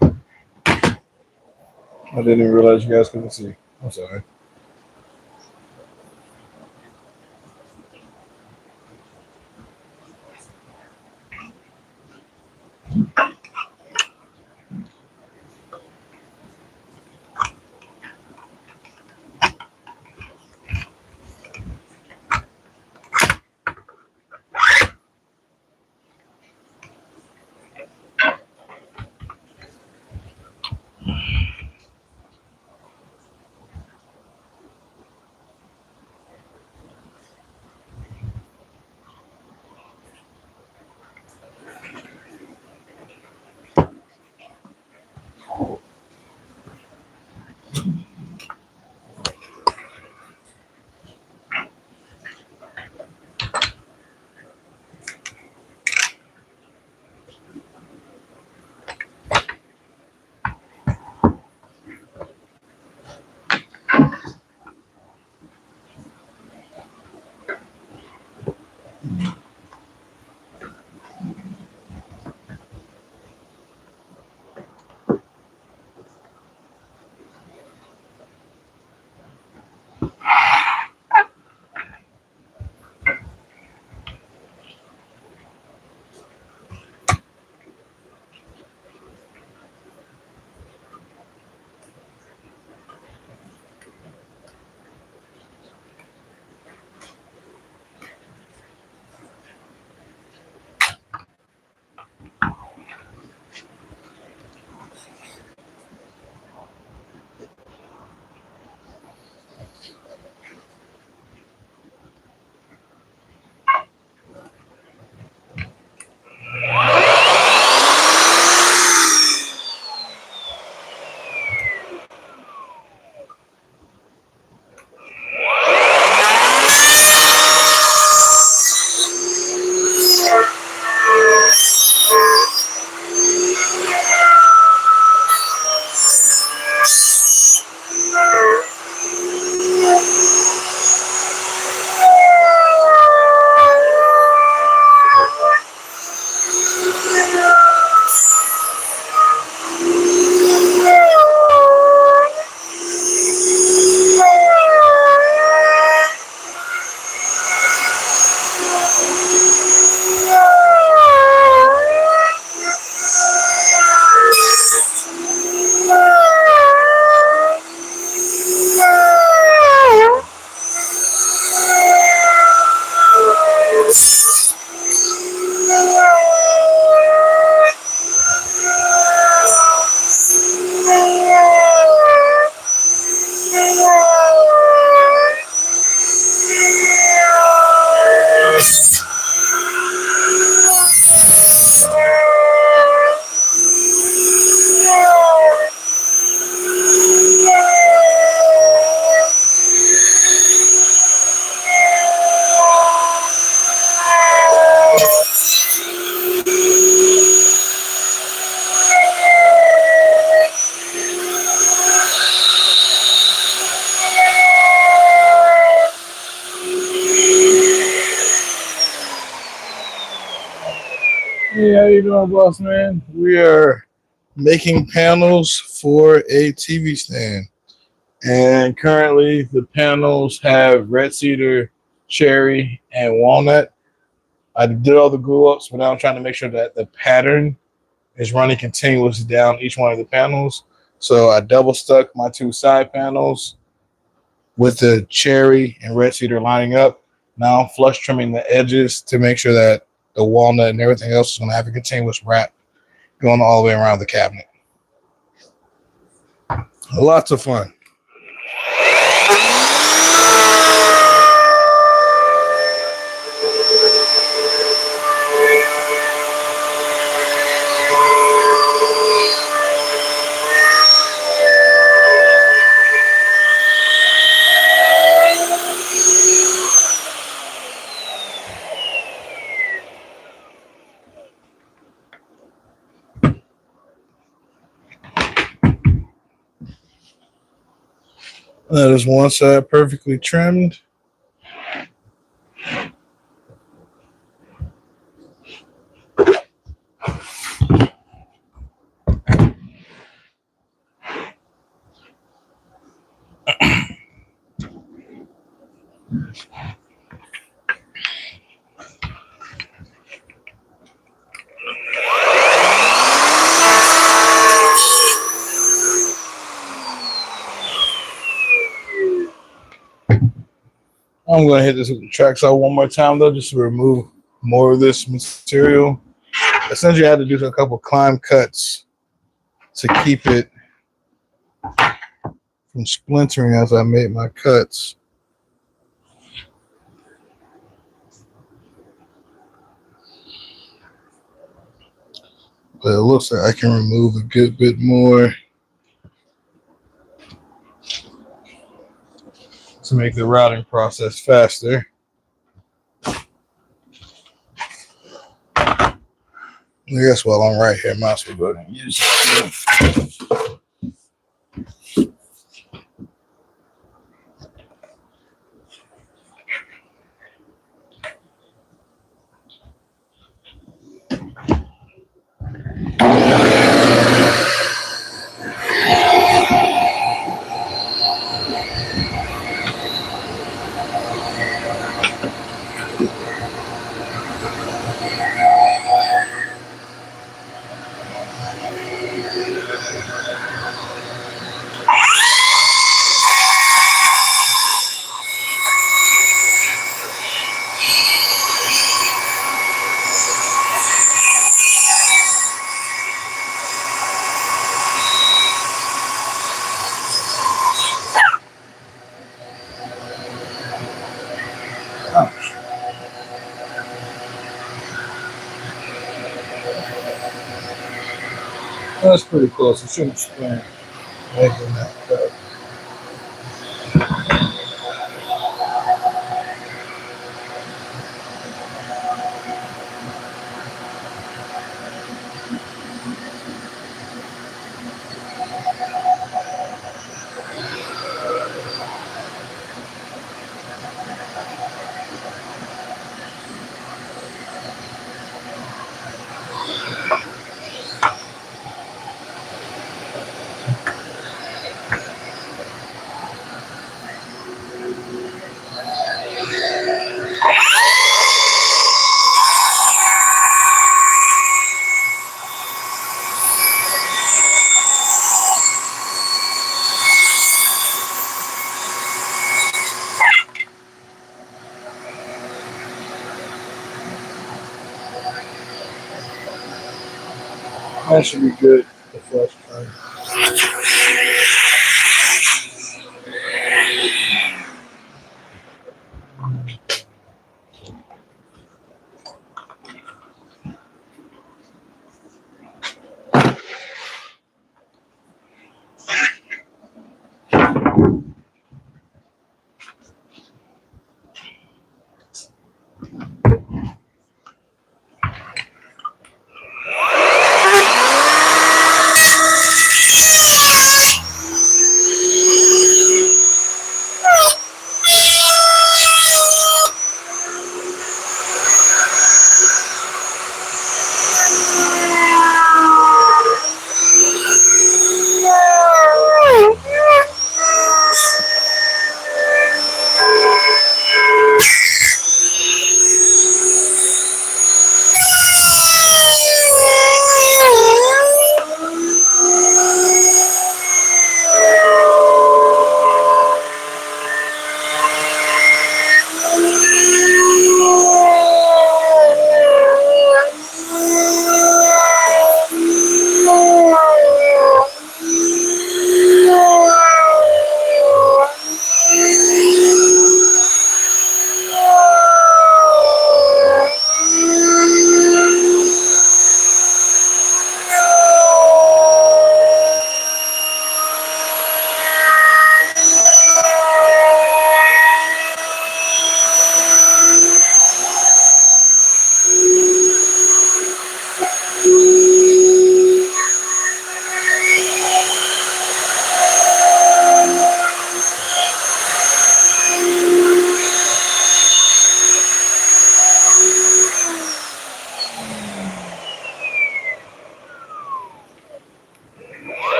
[SPEAKER 1] I didn't even realize you guys couldn't see. I'm sorry. doing, boss man? We are making panels for a TV stand. And currently the panels have red cedar, cherry, and walnut. I did all the glue ups, but now I'm trying to make sure that the pattern is running continuous down each one of the panels. So I double stuck my two side panels with the cherry and red cedar lining up. Now I'm flush trimming the edges to make sure that the walnut and everything else is going to have a continuous wrap going all the way around the cabinet. Lots of fun. That is one side perfectly trimmed. I'm going to hit this with the track saw one more time, though, just to remove more of this material. Essentially, I had to do a couple climb cuts to keep it from splintering as I made my cuts. But it looks like I can remove a good bit more to make the routing process faster. I guess while I'm right here, might as well go ahead and use it. That's pretty close. It shouldn't splint making that cut. That should be good. The flush cut.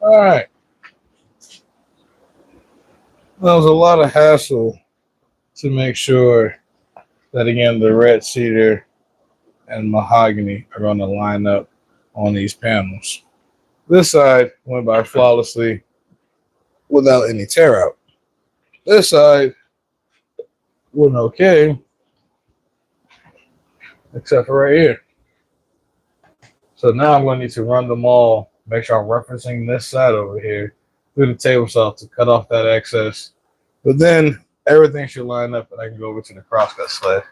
[SPEAKER 1] All right. Well, it was a lot of hassle to make sure that, again, the red cedar and mahogany are going to line up on these panels. This side went by flawlessly without any tear out. This side went okay, except for right here. So now I'm going to need to run them all, make sure I'm referencing this side over here through the table saw to cut off that excess. But then everything should line up and I can go over to the crosscut sled.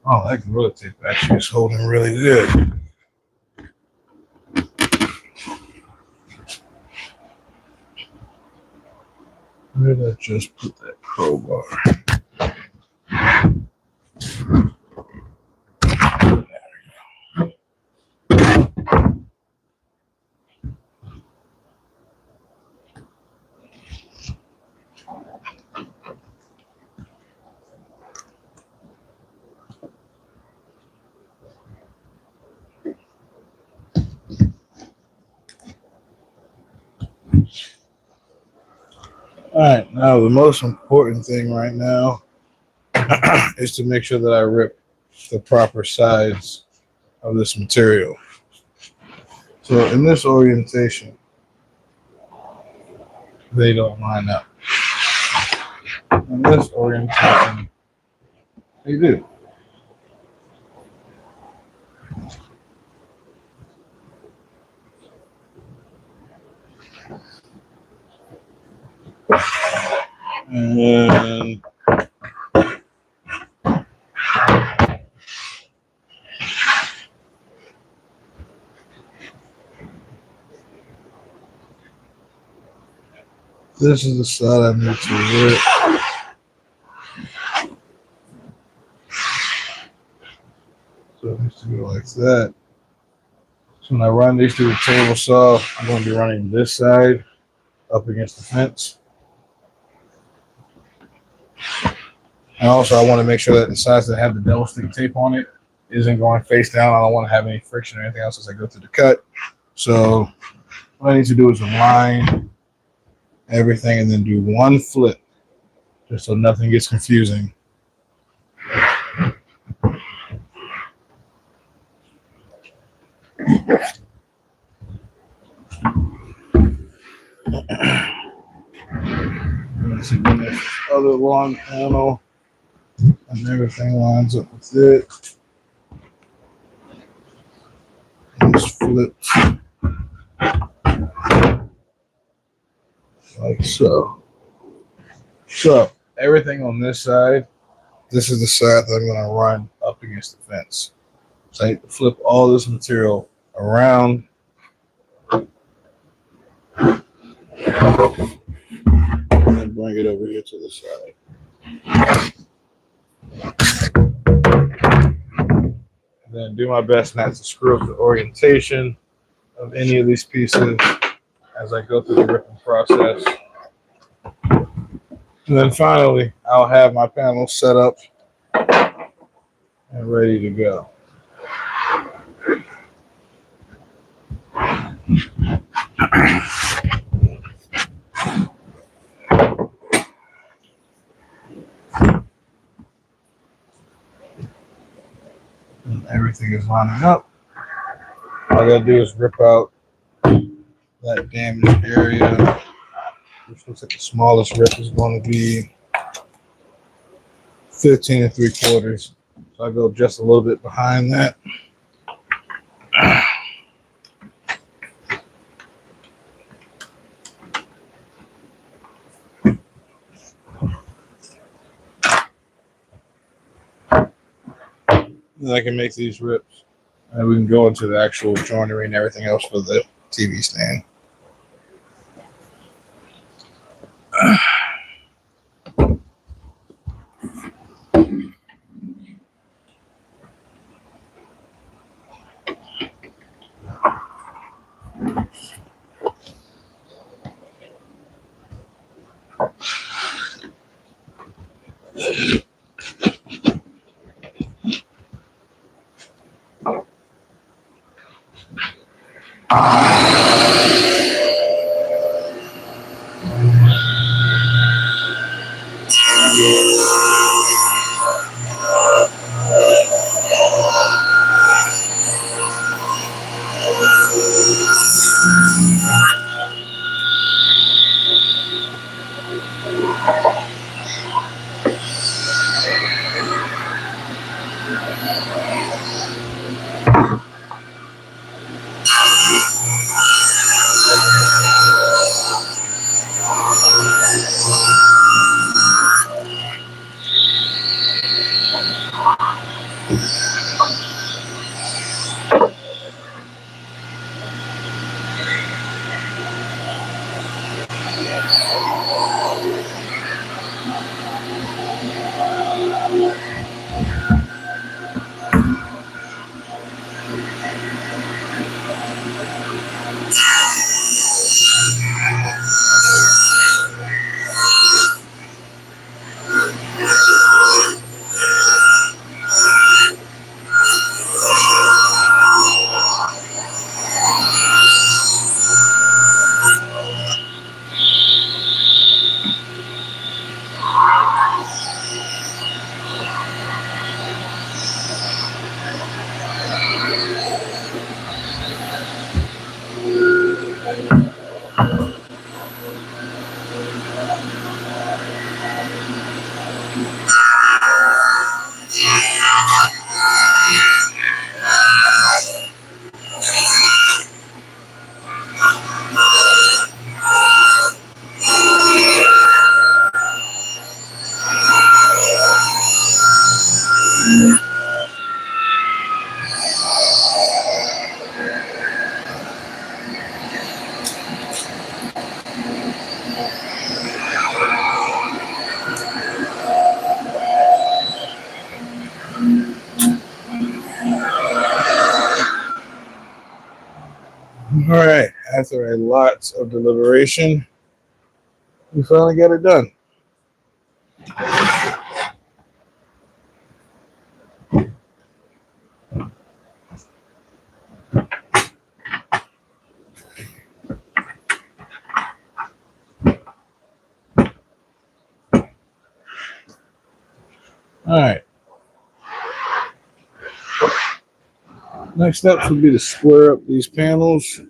[SPEAKER 1] Oh, that Gorilla Tape actually is holding really good. Where did I just put that crowbar? All right, now the most important thing right now is to make sure that I rip the proper sides of this material. So in this orientation, they don't line up. In this orientation, they do. And this is the side I need to rip. So it needs to go like that. So when I run these through the table saw, I'm going to be running this side up against the fence. And also I want to make sure that the sides that have the double stick tape on it isn't going face down. I don't want to have any friction or anything else as I go through the cut. So what I need to do is align everything and then do one flip just so nothing gets confusing. Let's see this other long panel and everything lines up with it. Just flips like so. So everything on this side, this is the side that I'm going to run up against the fence. So I need to flip all this material around. And bring it over here to the side. And then do my best not to screw up the orientation of any of these pieces as I go through the ripping process. And then finally, I'll have my panel set up and ready to go. everything is lining up. All I gotta do is rip out that damaged area, which looks like the smallest rip is going to be 15 3/4. So I go just a little bit behind that. Then I can make these rips. And we can go into the actual joinery and everything else for the TV stand. All right, after a lot of deliberation, we finally got it done. All right. Next steps would be to square up these panels.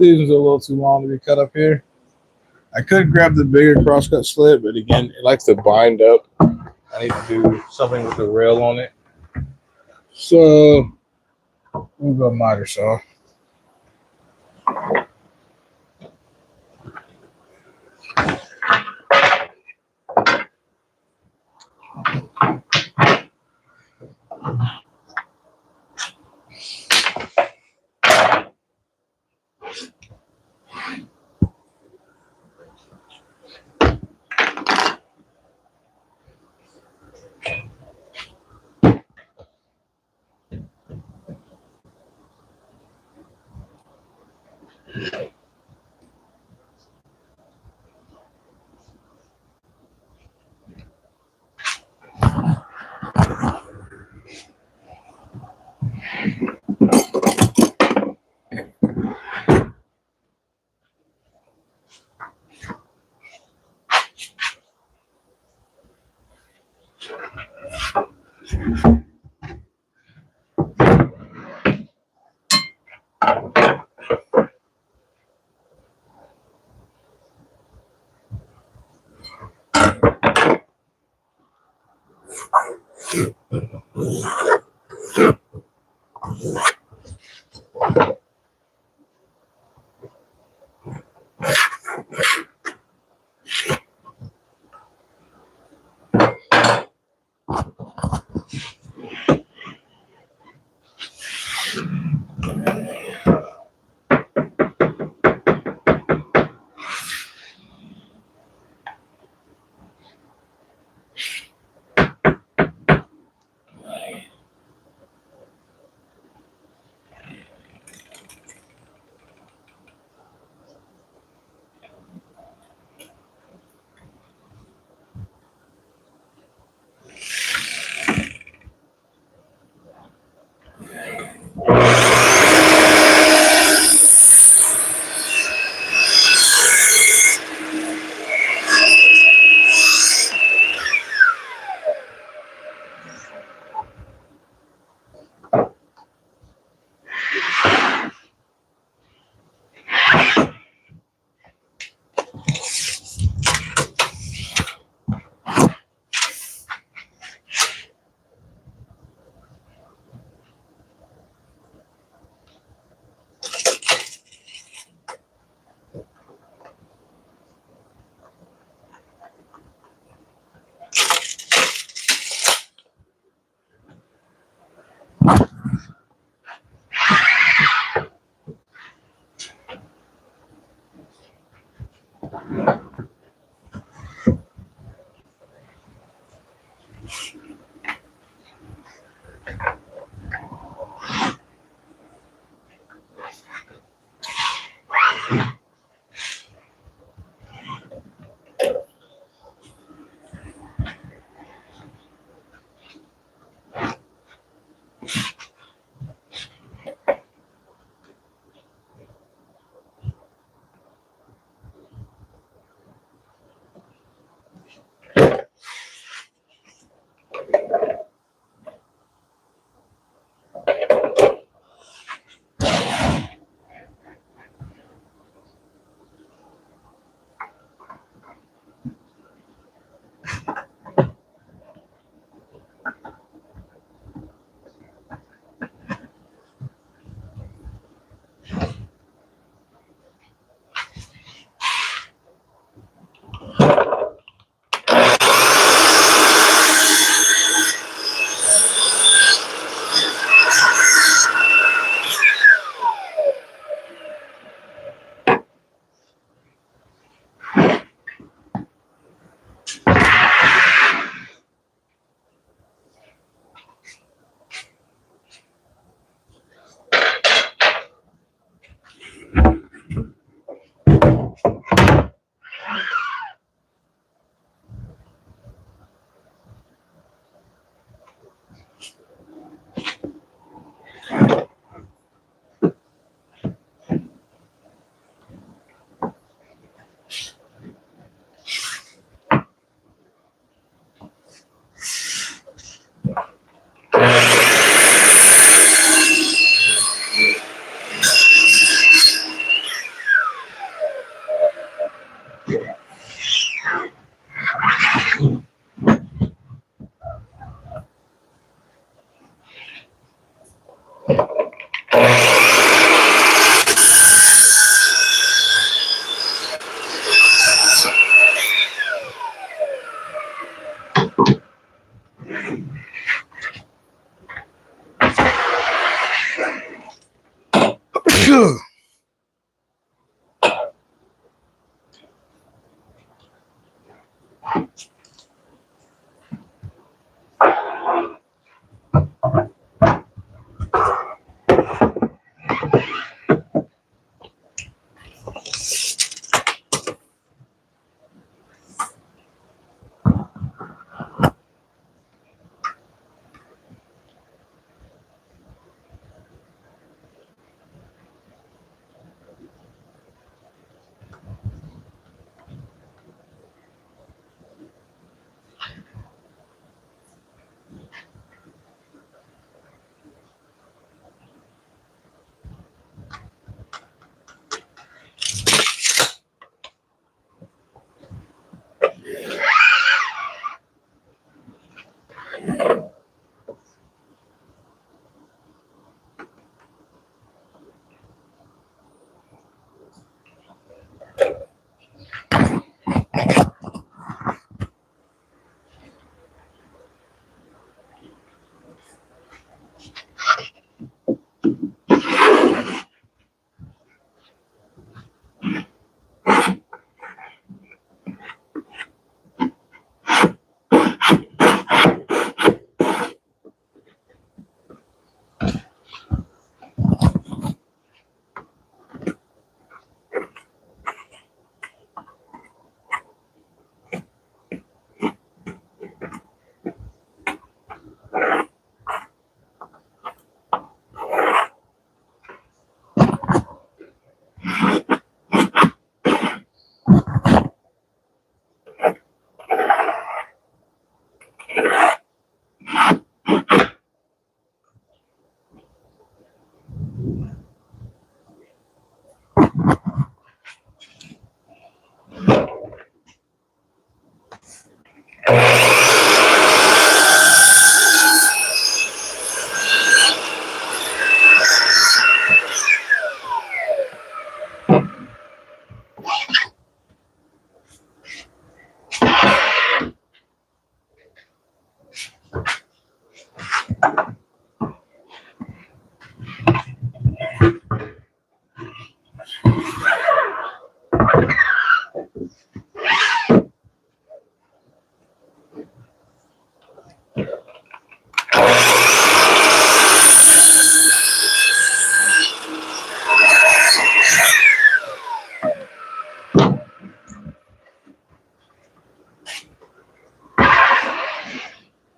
[SPEAKER 1] These ones are a little too long to be cut up here. I could grab the bigger crosscut slit, but again, it likes to bind up. I need to do something with the rail on it. So we'll go miter saw.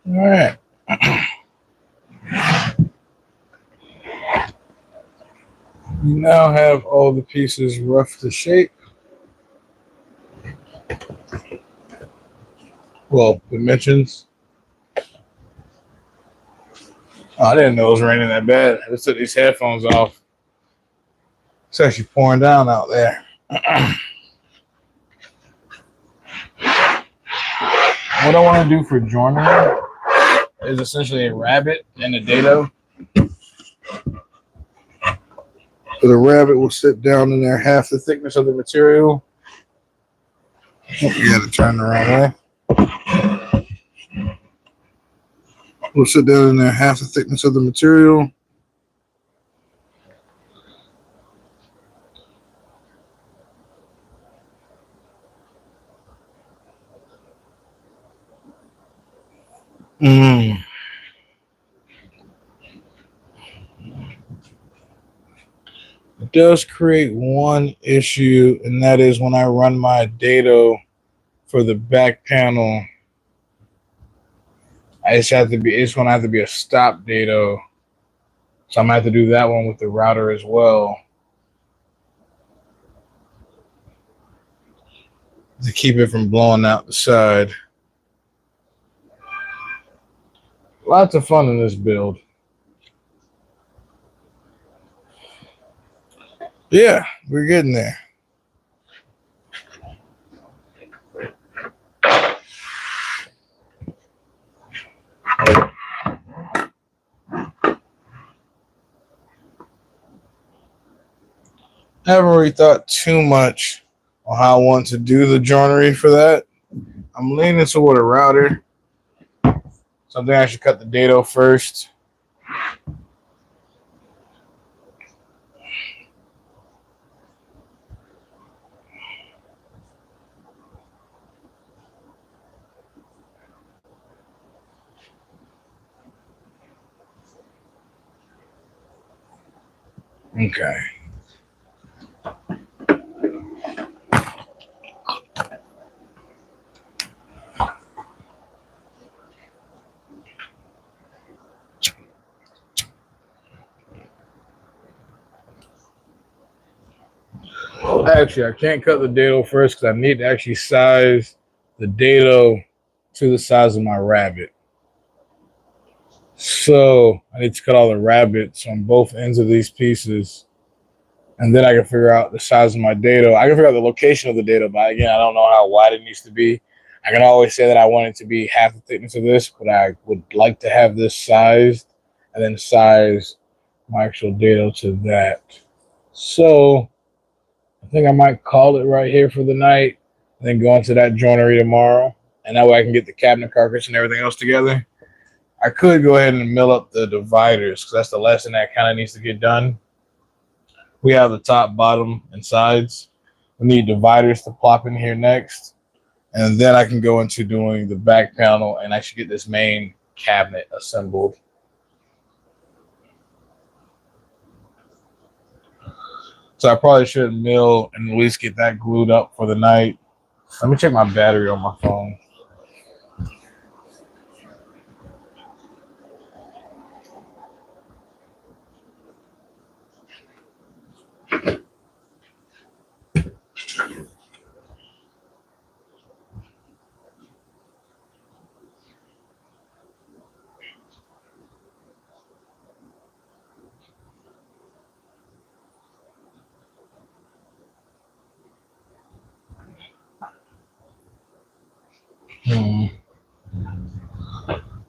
[SPEAKER 1] All right. You now have all the pieces rough to shape. Well, dimensions. Oh, I didn't know it was raining that bad. I just took these headphones off. It's actually pouring down out there. What I want to do for joinery is essentially a rabbit and a dado. So the rabbit will sit down in there half the thickness of the material. You got to turn the wrong way. We'll sit down in there half the thickness of the material. It does create one issue, and that is when I run my dado for the back panel. It's going to have to be a stop dado. So I'm going to have to do that one with the router as well, to keep it from blowing out the side. Lots of fun in this build. Yeah, we're getting there. I haven't really thought too much on how I want to do the joinery for that. I'm leaning toward a router. Something I should cut the dado first. Okay. Actually, I can't cut the dado first because I need to actually size the dado to the size of my rabbit. So I need to cut all the rabbits on both ends of these pieces, and then I can figure out the size of my dado. I can figure out the location of the dado, but again, I don't know how wide it needs to be. I can always say that I want it to be half the thickness of this, but I would like to have this sized and then size my actual dado to that. So I think I might call it right here for the night and then go into that joinery tomorrow. And that way I can get the cabinet carcass and everything else together. I could go ahead and mill up the dividers because that's the lesson that kind of needs to get done. We have the top, bottom, and sides. We need dividers to plop in here next. And then I can go into doing the back panel and actually get this main cabinet assembled. So I probably should mill and at least get that glued up for the night. Let me check my battery on my phone.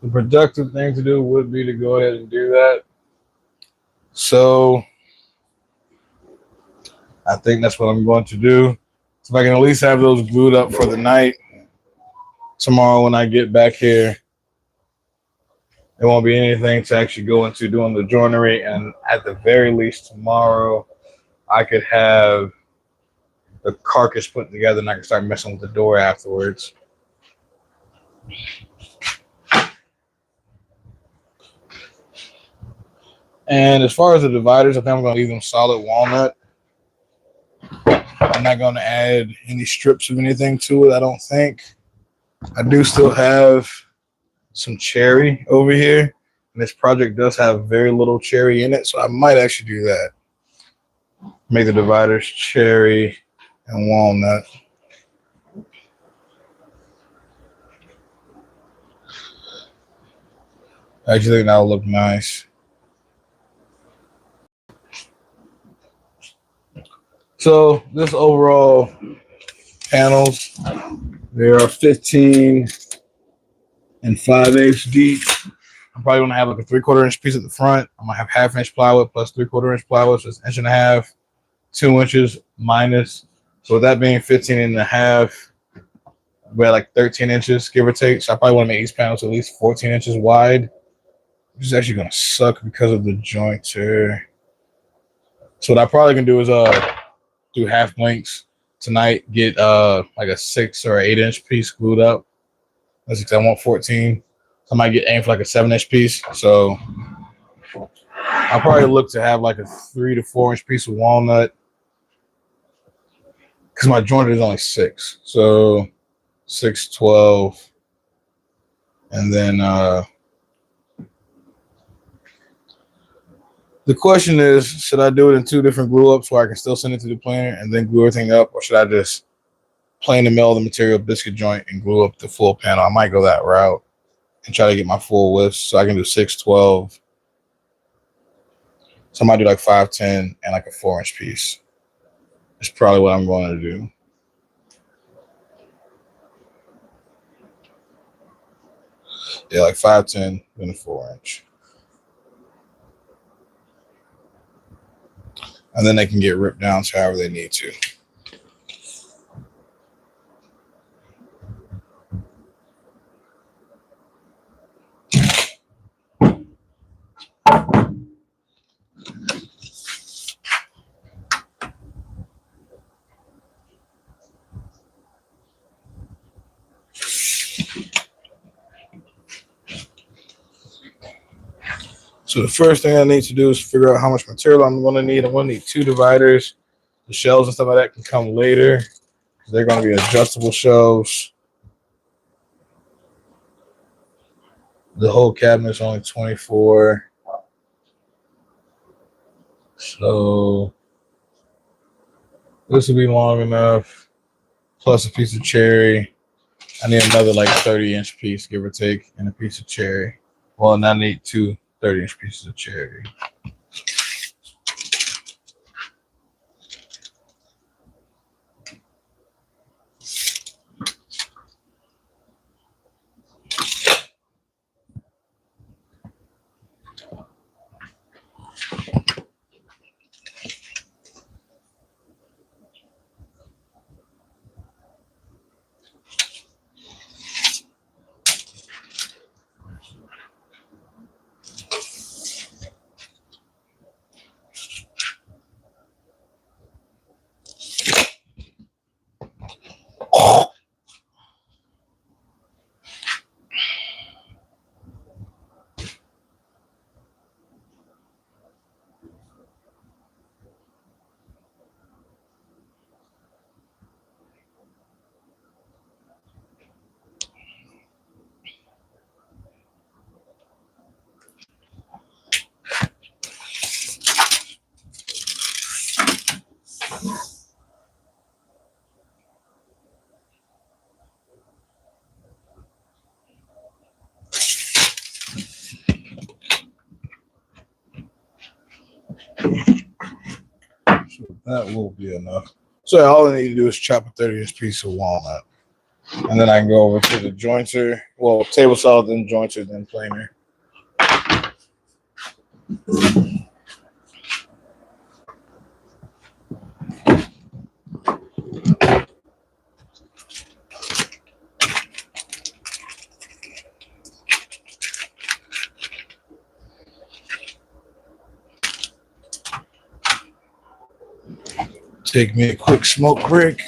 [SPEAKER 1] The productive thing to do would be to go ahead and do that. So I think that's what I'm going to do. So if I can at least have those glued up for the night, tomorrow when I get back here, there won't be anything to actually go into doing the joinery. And at the very least tomorrow, I could have the carcass put together and I can start messing with the door afterwards. And as far as the dividers, I think I'm going to leave them solid walnut. I'm not going to add any strips of anything to it, I don't think. I do still have some cherry over here. And this project does have very little cherry in it, so I might actually do that. Make the dividers cherry and walnut. I actually think that'll look nice. So this overall panels, they are 15 and 5/8 deep. I'm probably gonna have like a 3/4 inch piece at the front. I'm gonna have 1/2 inch plywood plus 3/4 inch plywood, so it's 1.5 inches, 2 inches minus. So with that being 15 and a half, we're at like 13 inches, give or take. So I probably want to make these panels at least 14 inches wide, which is actually gonna suck because of the joints here. So what I probably can do is do half blinks tonight, get like a 6 or 8 inch piece glued up. That's because I want 14. So I might get aim for like a 7 inch piece. So I'll probably look to have like a 3 to 4 inch piece of walnut because my joint is only 6. So 6, 12. And then the question is, should I do it in 2 different glue ups where I can still send it to the planer and then glue everything up, or should I just plane the mill the material biscuit joint and glue up the full panel? I might go that route and try to get my full width so I can do 6, 12. So I might do like 5, 10 and like a 4 inch piece. That's probably what I'm going to do. Yeah, like 5, 10, then a 4 inch. And then they can get ripped down to however they need to. So the first thing I need to do is figure out how much material I'm going to need. I'm going to need 2 dividers. The shelves and stuff like that can come later. They're going to be adjustable shelves. The whole cabinet's only 24. So this will be long enough. Plus a piece of cherry. I need another like 30-inch piece, give or take, and a piece of cherry. Well, and I need 2 30-inch pieces of cherry. So that will be enough. So all I need to do is chop a 30-inch piece of walnut. And then I can go over to the jointer. Well, table saw, then jointer, then planer. Take me a quick smoke break.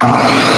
[SPEAKER 1] All right.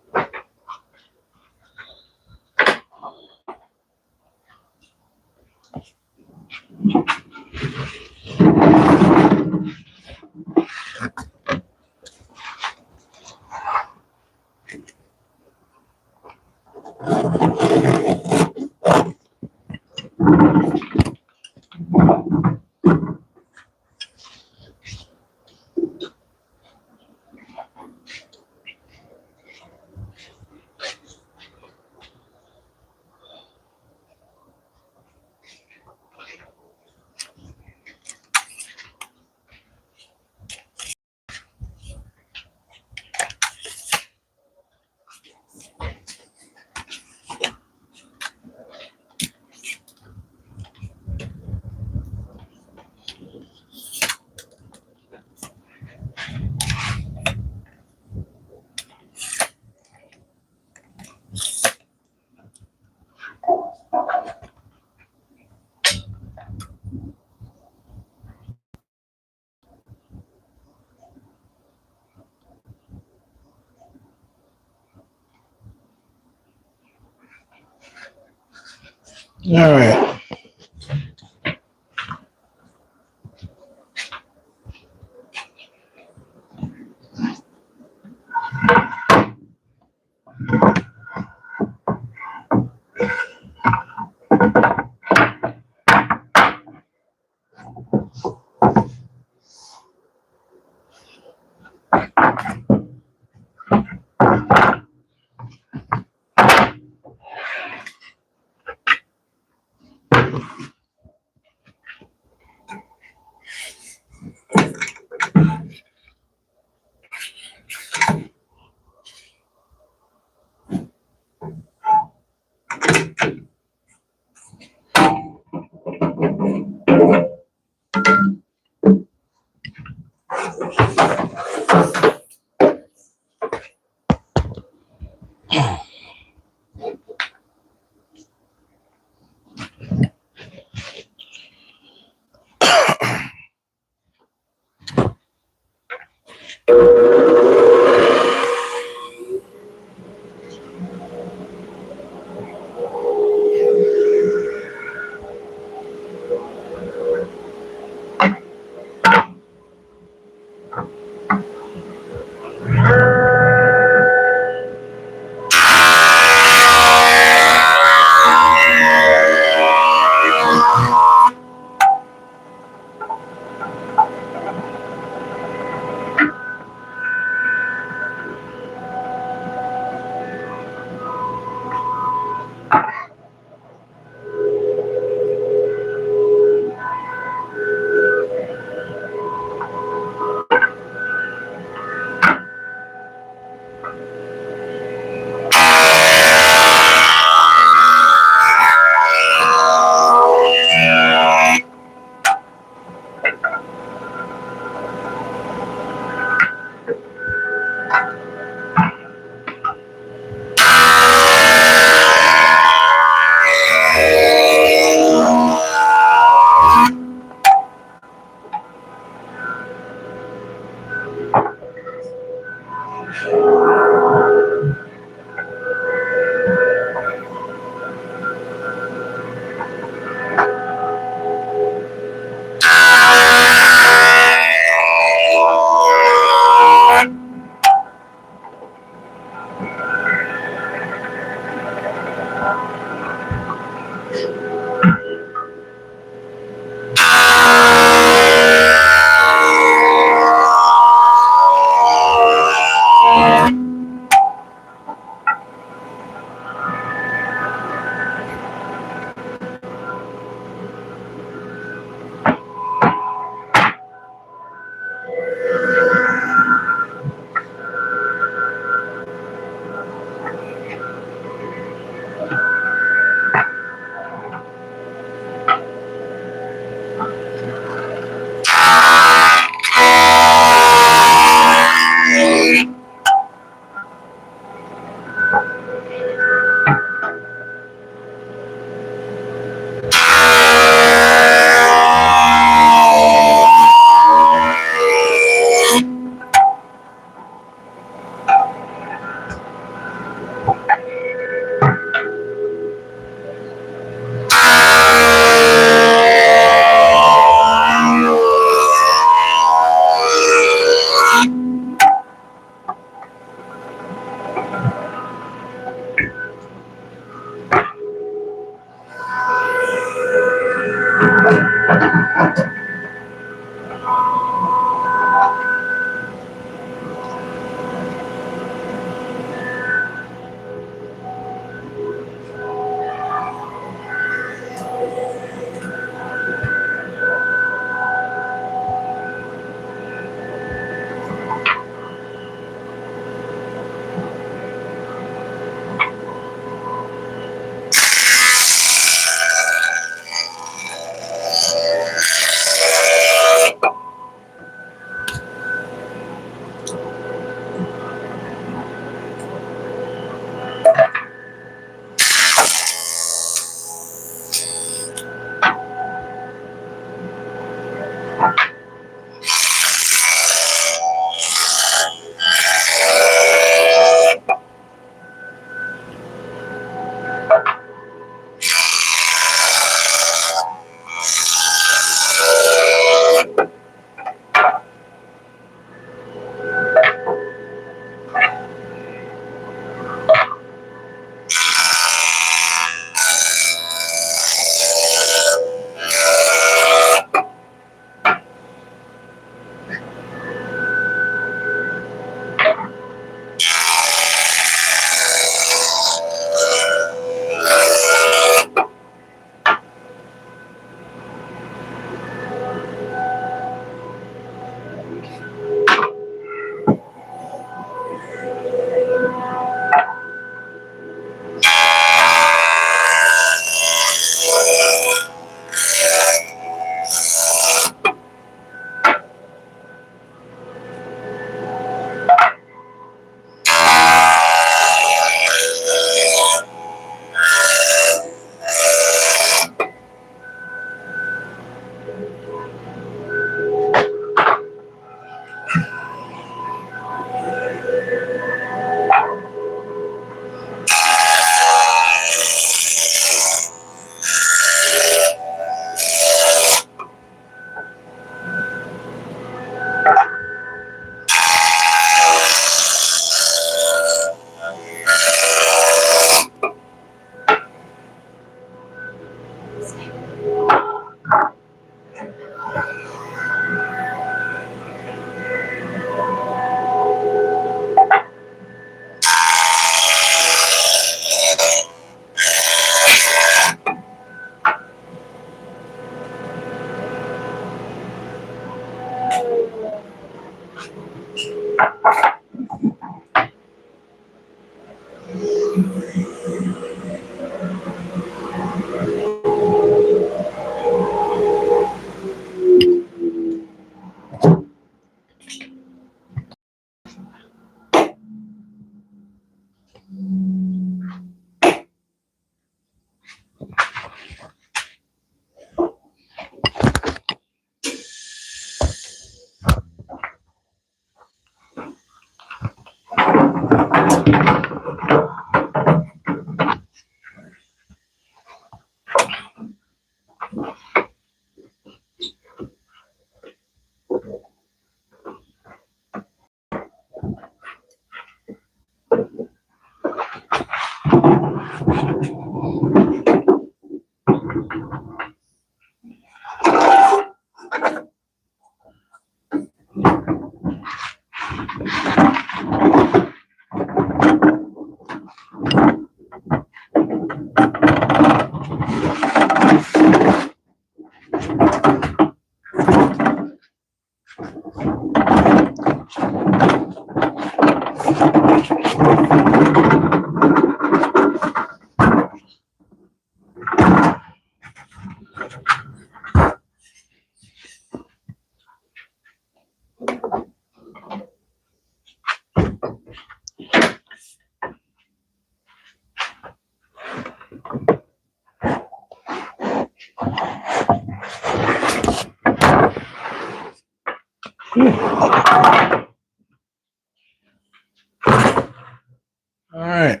[SPEAKER 1] All right.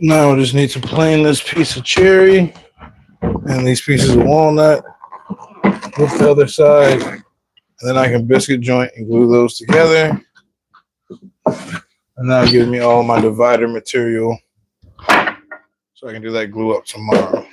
[SPEAKER 1] Now I just need to plane this piece of cherry and these pieces of walnut with the other side. And then I can biscuit joint and glue those together. And that'll give me all my divider material. So I can do that glue up tomorrow.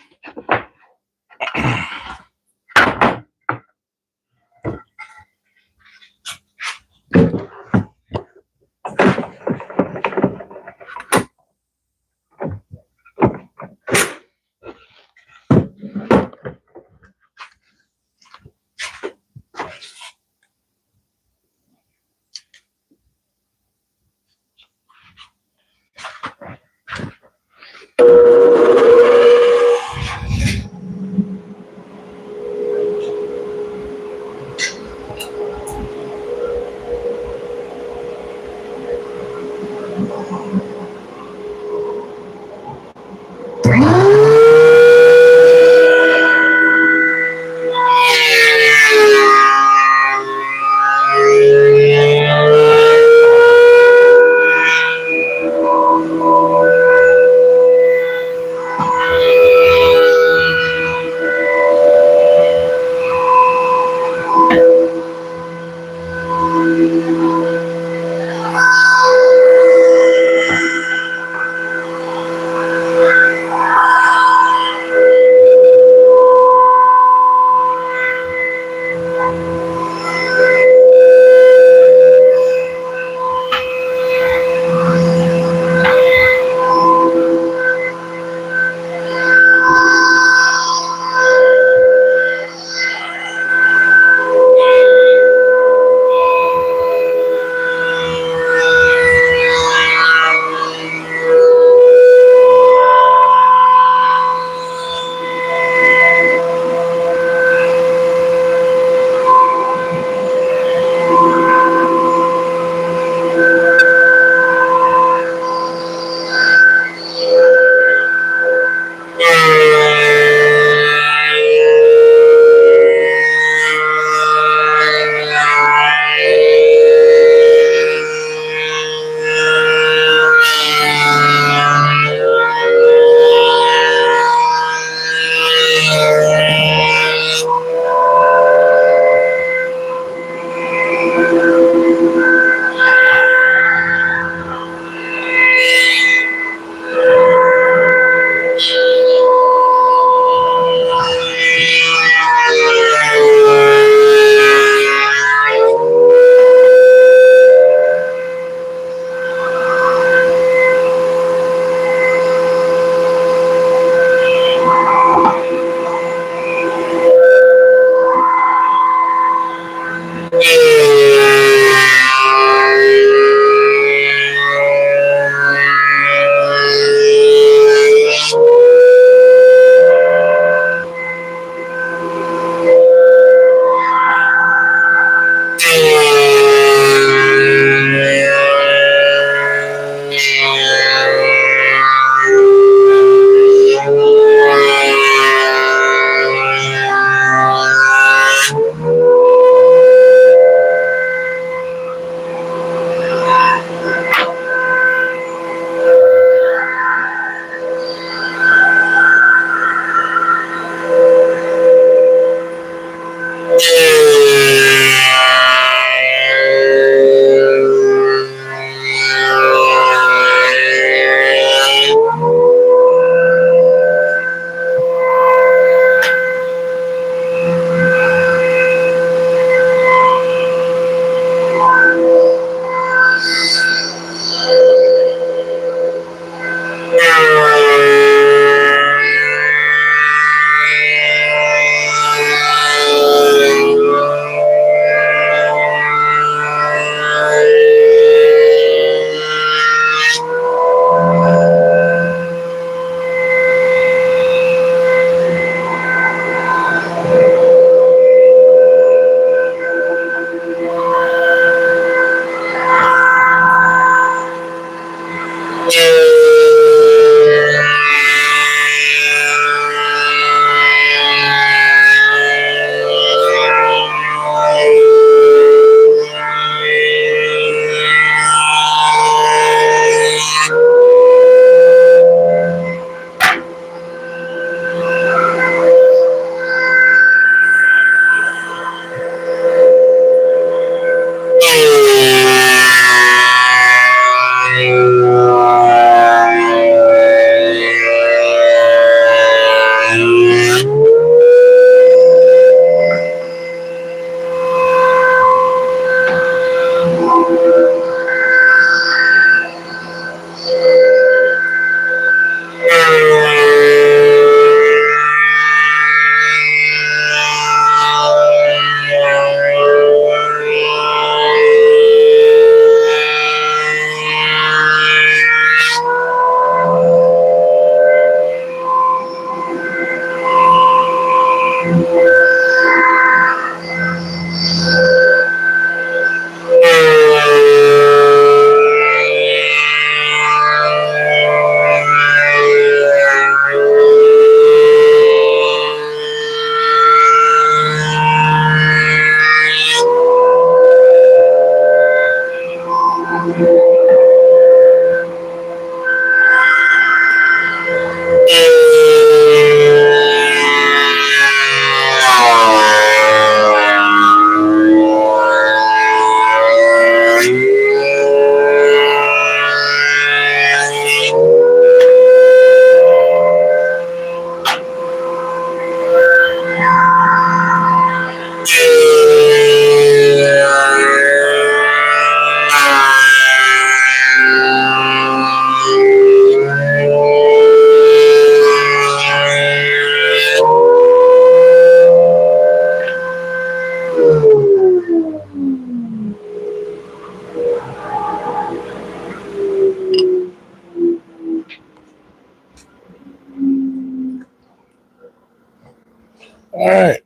[SPEAKER 1] All right.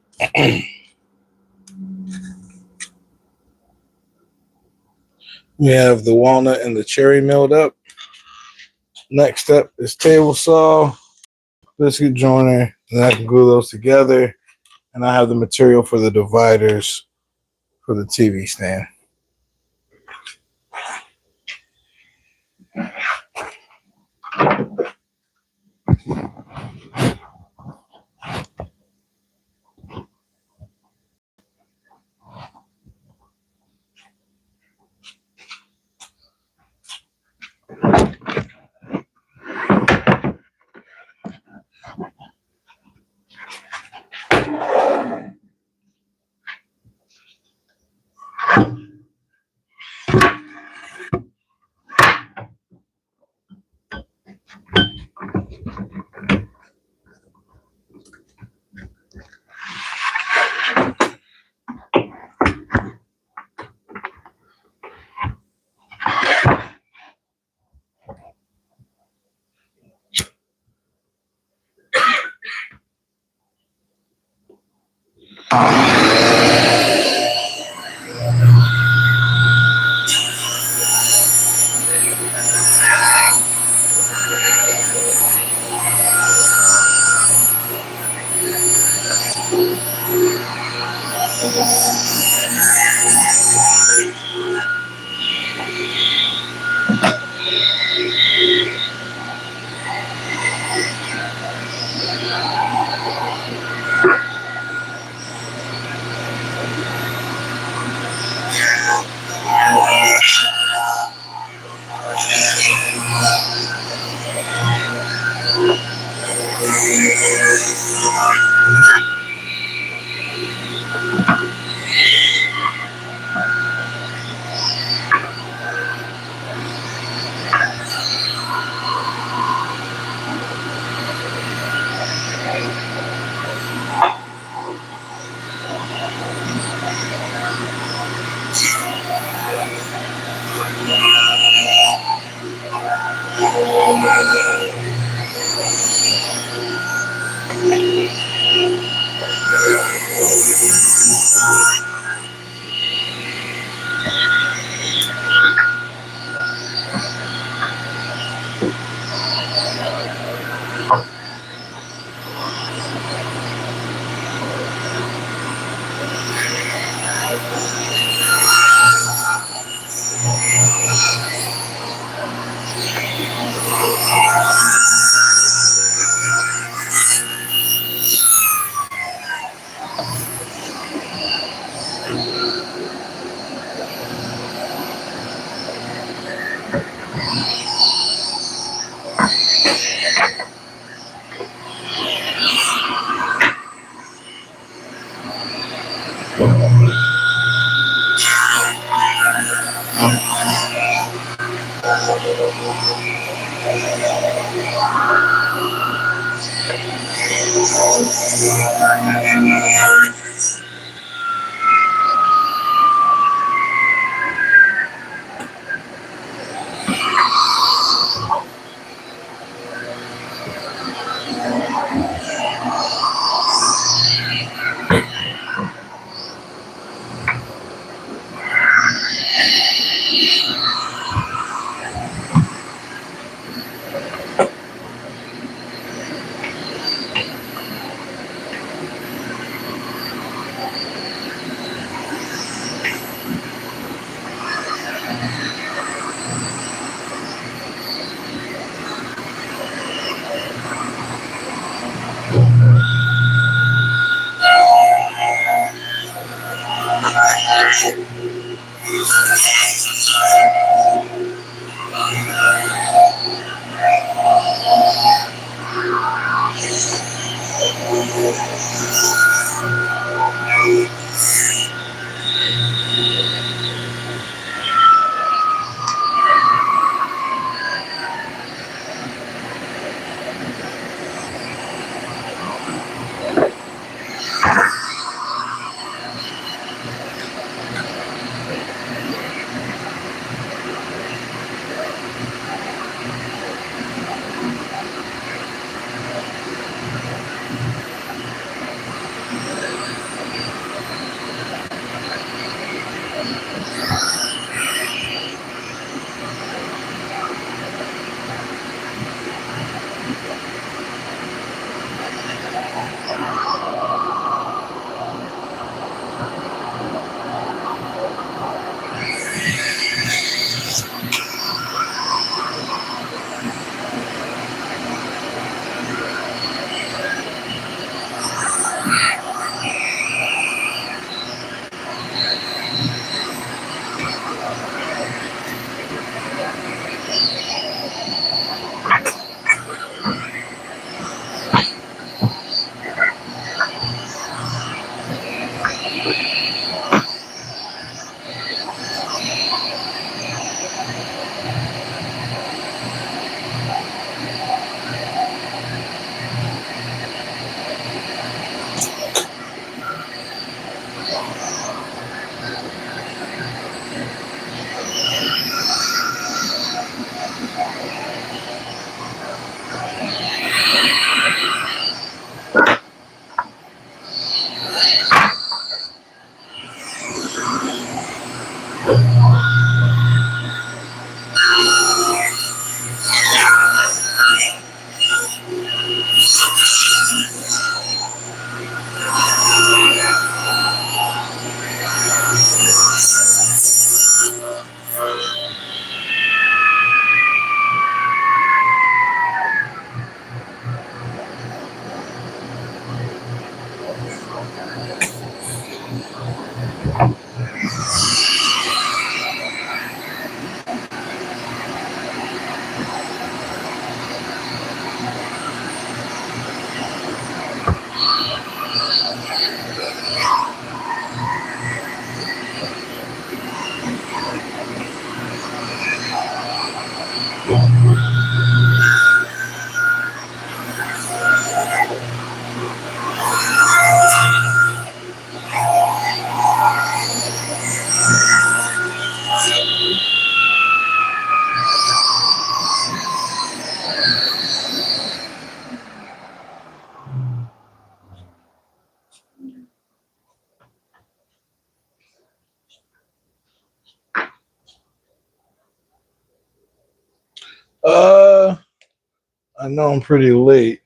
[SPEAKER 1] We have the walnut and the cherry milled up. Next up is table saw, biscuit joiner, and I can glue those together. And I have the material for the dividers for the TV stand. I know I'm pretty late,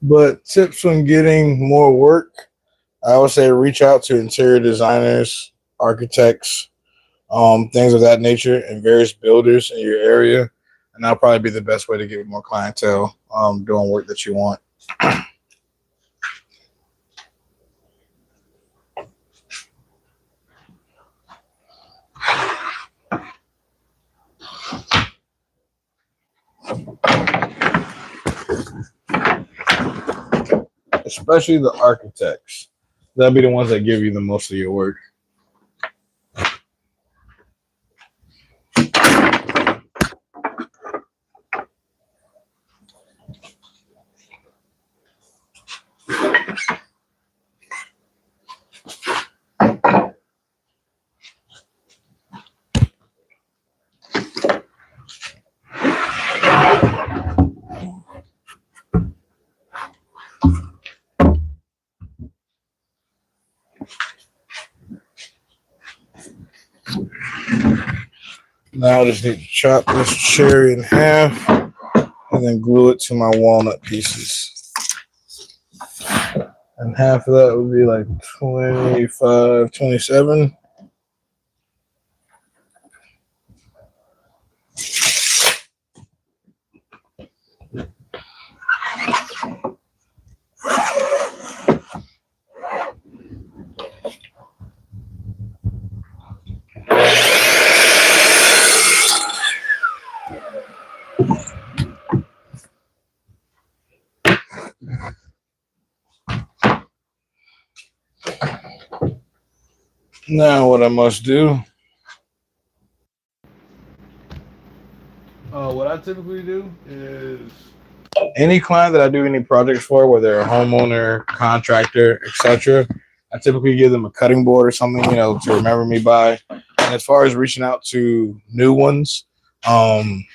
[SPEAKER 1] but tips on getting more work, I would say reach out to interior designers, architects, things of that nature, and various builders in your area. And that'll probably be the best way to get more clientele doing work that you want. Especially the architects. That'll be the ones that give you the most of your work. Now I just need to chop this cherry in half and then glue it to my walnut pieces. And half of that would be like 25, 27. Now what I must do. What I typically do is any client that I do any projects for, whether they're a homeowner, contractor, etc., I typically give them a cutting board or something, to remember me by. And as far as reaching out to new ones, I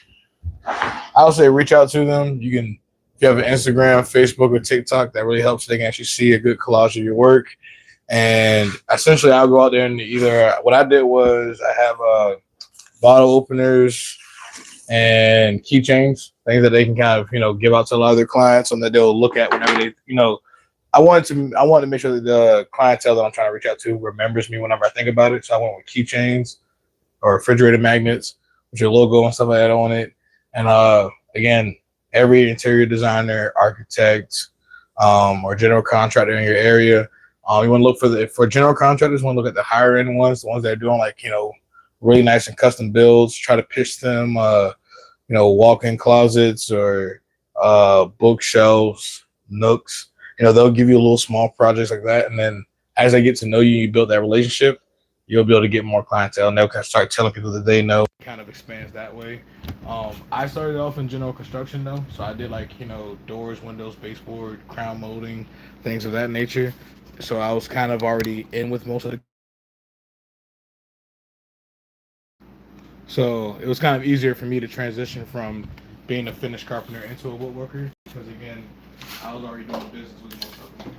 [SPEAKER 1] would say reach out to them. You can, if you have an Instagram, Facebook, or TikTok, that really helps. They can actually see a good collage of your work. And essentially, I'll go out there and either what I did was I have bottle openers and keychains, things that they can kind of give out to a lot of their clients, and that they'll look at whenever they. I wanted to make sure that the clientele that I'm trying to reach out to remembers me whenever I think about it. So I went with keychains or refrigerator magnets with your logo and stuff like that on it. And again, every interior designer, architect, or general contractor in your area, you want to look for general contractors. Want to look at the higher end ones, the ones that are doing really nice and custom builds. Try to pitch them, walk-in closets or bookshelves, nooks. They'll give you a little small projects like that, and then as they get to know you, you build that relationship, you'll be able to get more clientele, and they'll kind of start telling people that they know. Kind of expands that way. I started off in general construction though, so I did doors, windows, baseboard, crown molding, things of that nature. So I was kind of already in with most of the. So it was kind of easier for me to transition from being a finished carpenter into a woodworker because again, I was already doing business with most of them.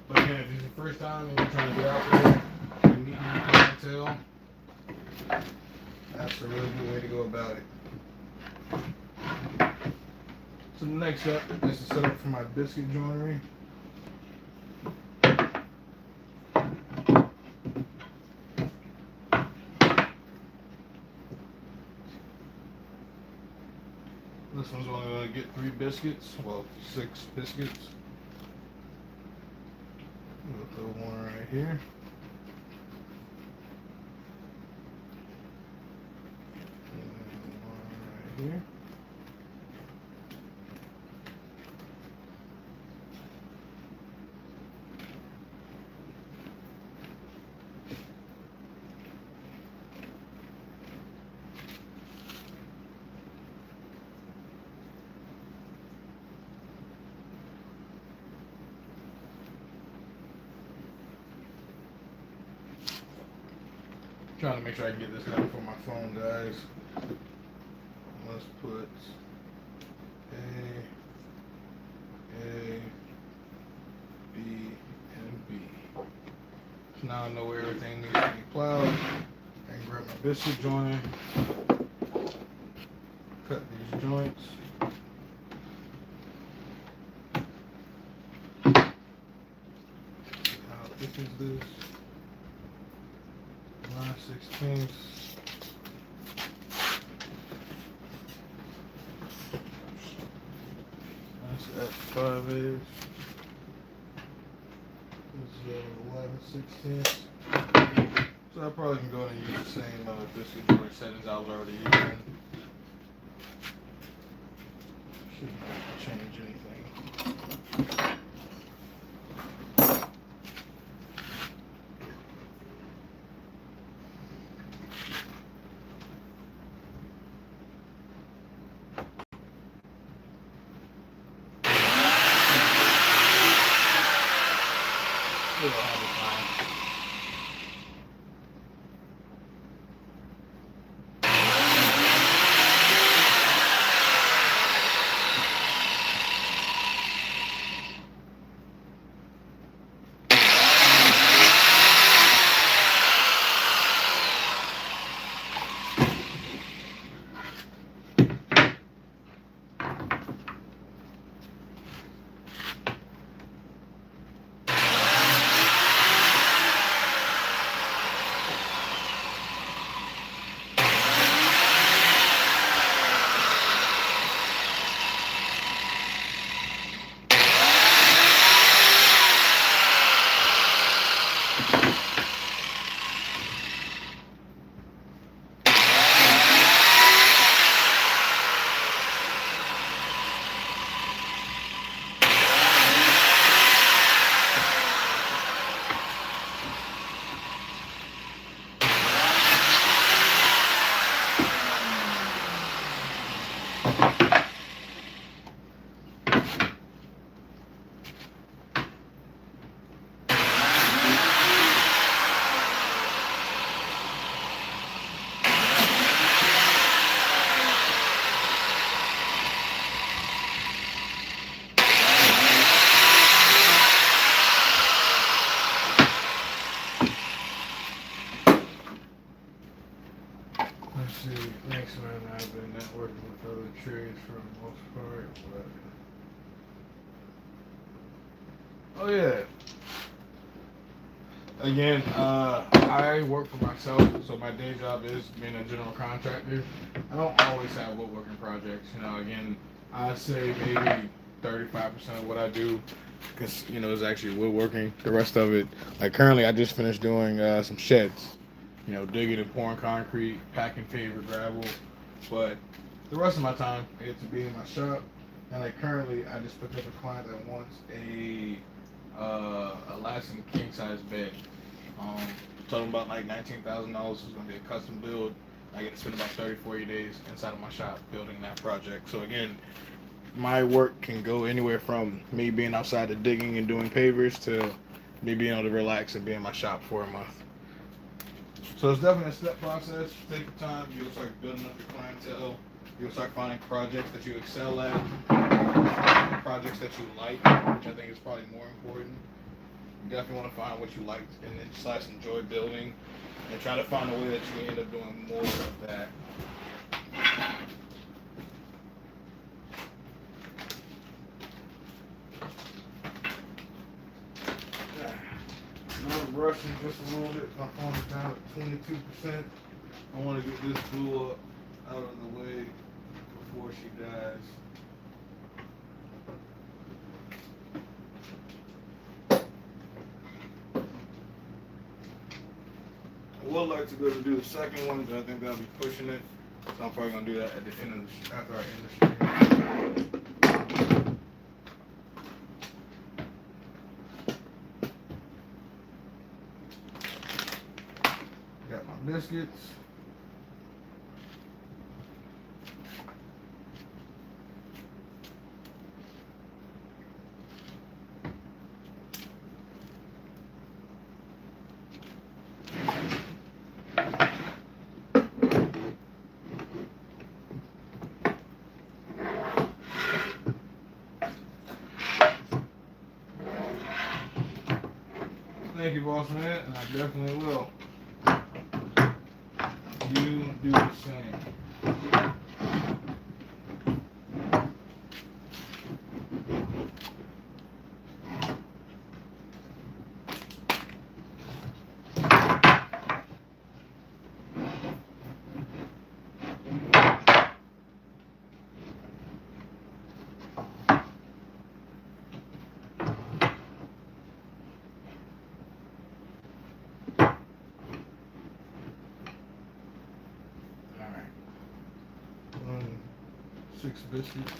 [SPEAKER 1] But again, if it's your first time and you're trying to get out there and meet new clientele, that's a really good way to go about it. So the next step is to set up for my biscuit joinery. This one's only going to get 3 biscuits, well, 6 biscuits. We'll throw one right here. And one right here. Trying to make sure I can get this done for my phone, guys. Let's put A, B, and B. So now I know where everything needs to be plowed. I can grab my biscuit joiner. cut these joints. How thick is this? 9/16. That's at 5/8. This is 11/16. So I probably can go ahead and use the same biscuit joint settings I was already using. Shouldn't have to change anything. It'll have it fine. Let's see, next one I've been networking with other trades for the most part, but oh yeah. Again, I work for myself, so my day job is being a general contractor. I don't always have woodworking projects, again, I say maybe 35% of what I do is actually woodworking. The rest of it, like currently I just finished doing some sheds. Digging and pouring concrete, packing paver, gravel. But the rest of my time, I get to be in my shop. And like currently, I just picked up a client that wants a Alaskan king size bed. Talking about like $19,000. It's gonna be a custom build. I get to spend about 30, 40 days inside of my shop building that project. So again, my work can go anywhere from me being outside of digging and doing pavers to me being able to relax and be in my shop for a month. So it's definitely a step process. Take your time. You'll start building up your clientele. You'll start finding projects that you excel at, projects that you like, which I think is probably more important. You definitely want to find what you like and then / enjoy building, and try to find a way that you end up doing more of that. I'm rushing just a little bit. My phone is down at 22%. I want to get this glue up out of the way before she dies. I would like to be able to do the second one, but I think that'll be pushing it. So I'm probably going to do that at the end of after I end the stream. Got my biscuits. Thank you, boss man, and I definitely will. You do the same. 6 biscuits.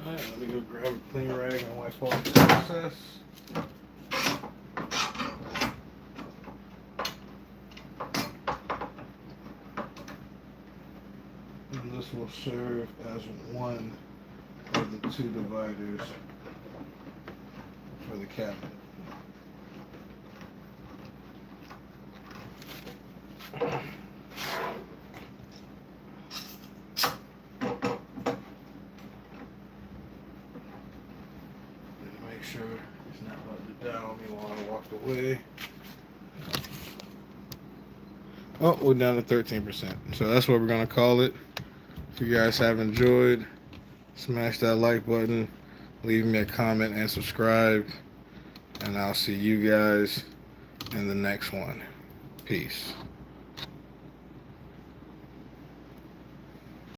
[SPEAKER 1] Alright, let me go grab a clean rag and wipe off the excess. And this will serve as one of the 2 dividers for the cabinet. Make sure it's not letting it down me while I walked away. Oh, we're down to 13%. So that's what we're going to call it. If you guys have enjoyed, smash that like button, leave me a comment and subscribe. And I'll see you guys in the next one. Peace.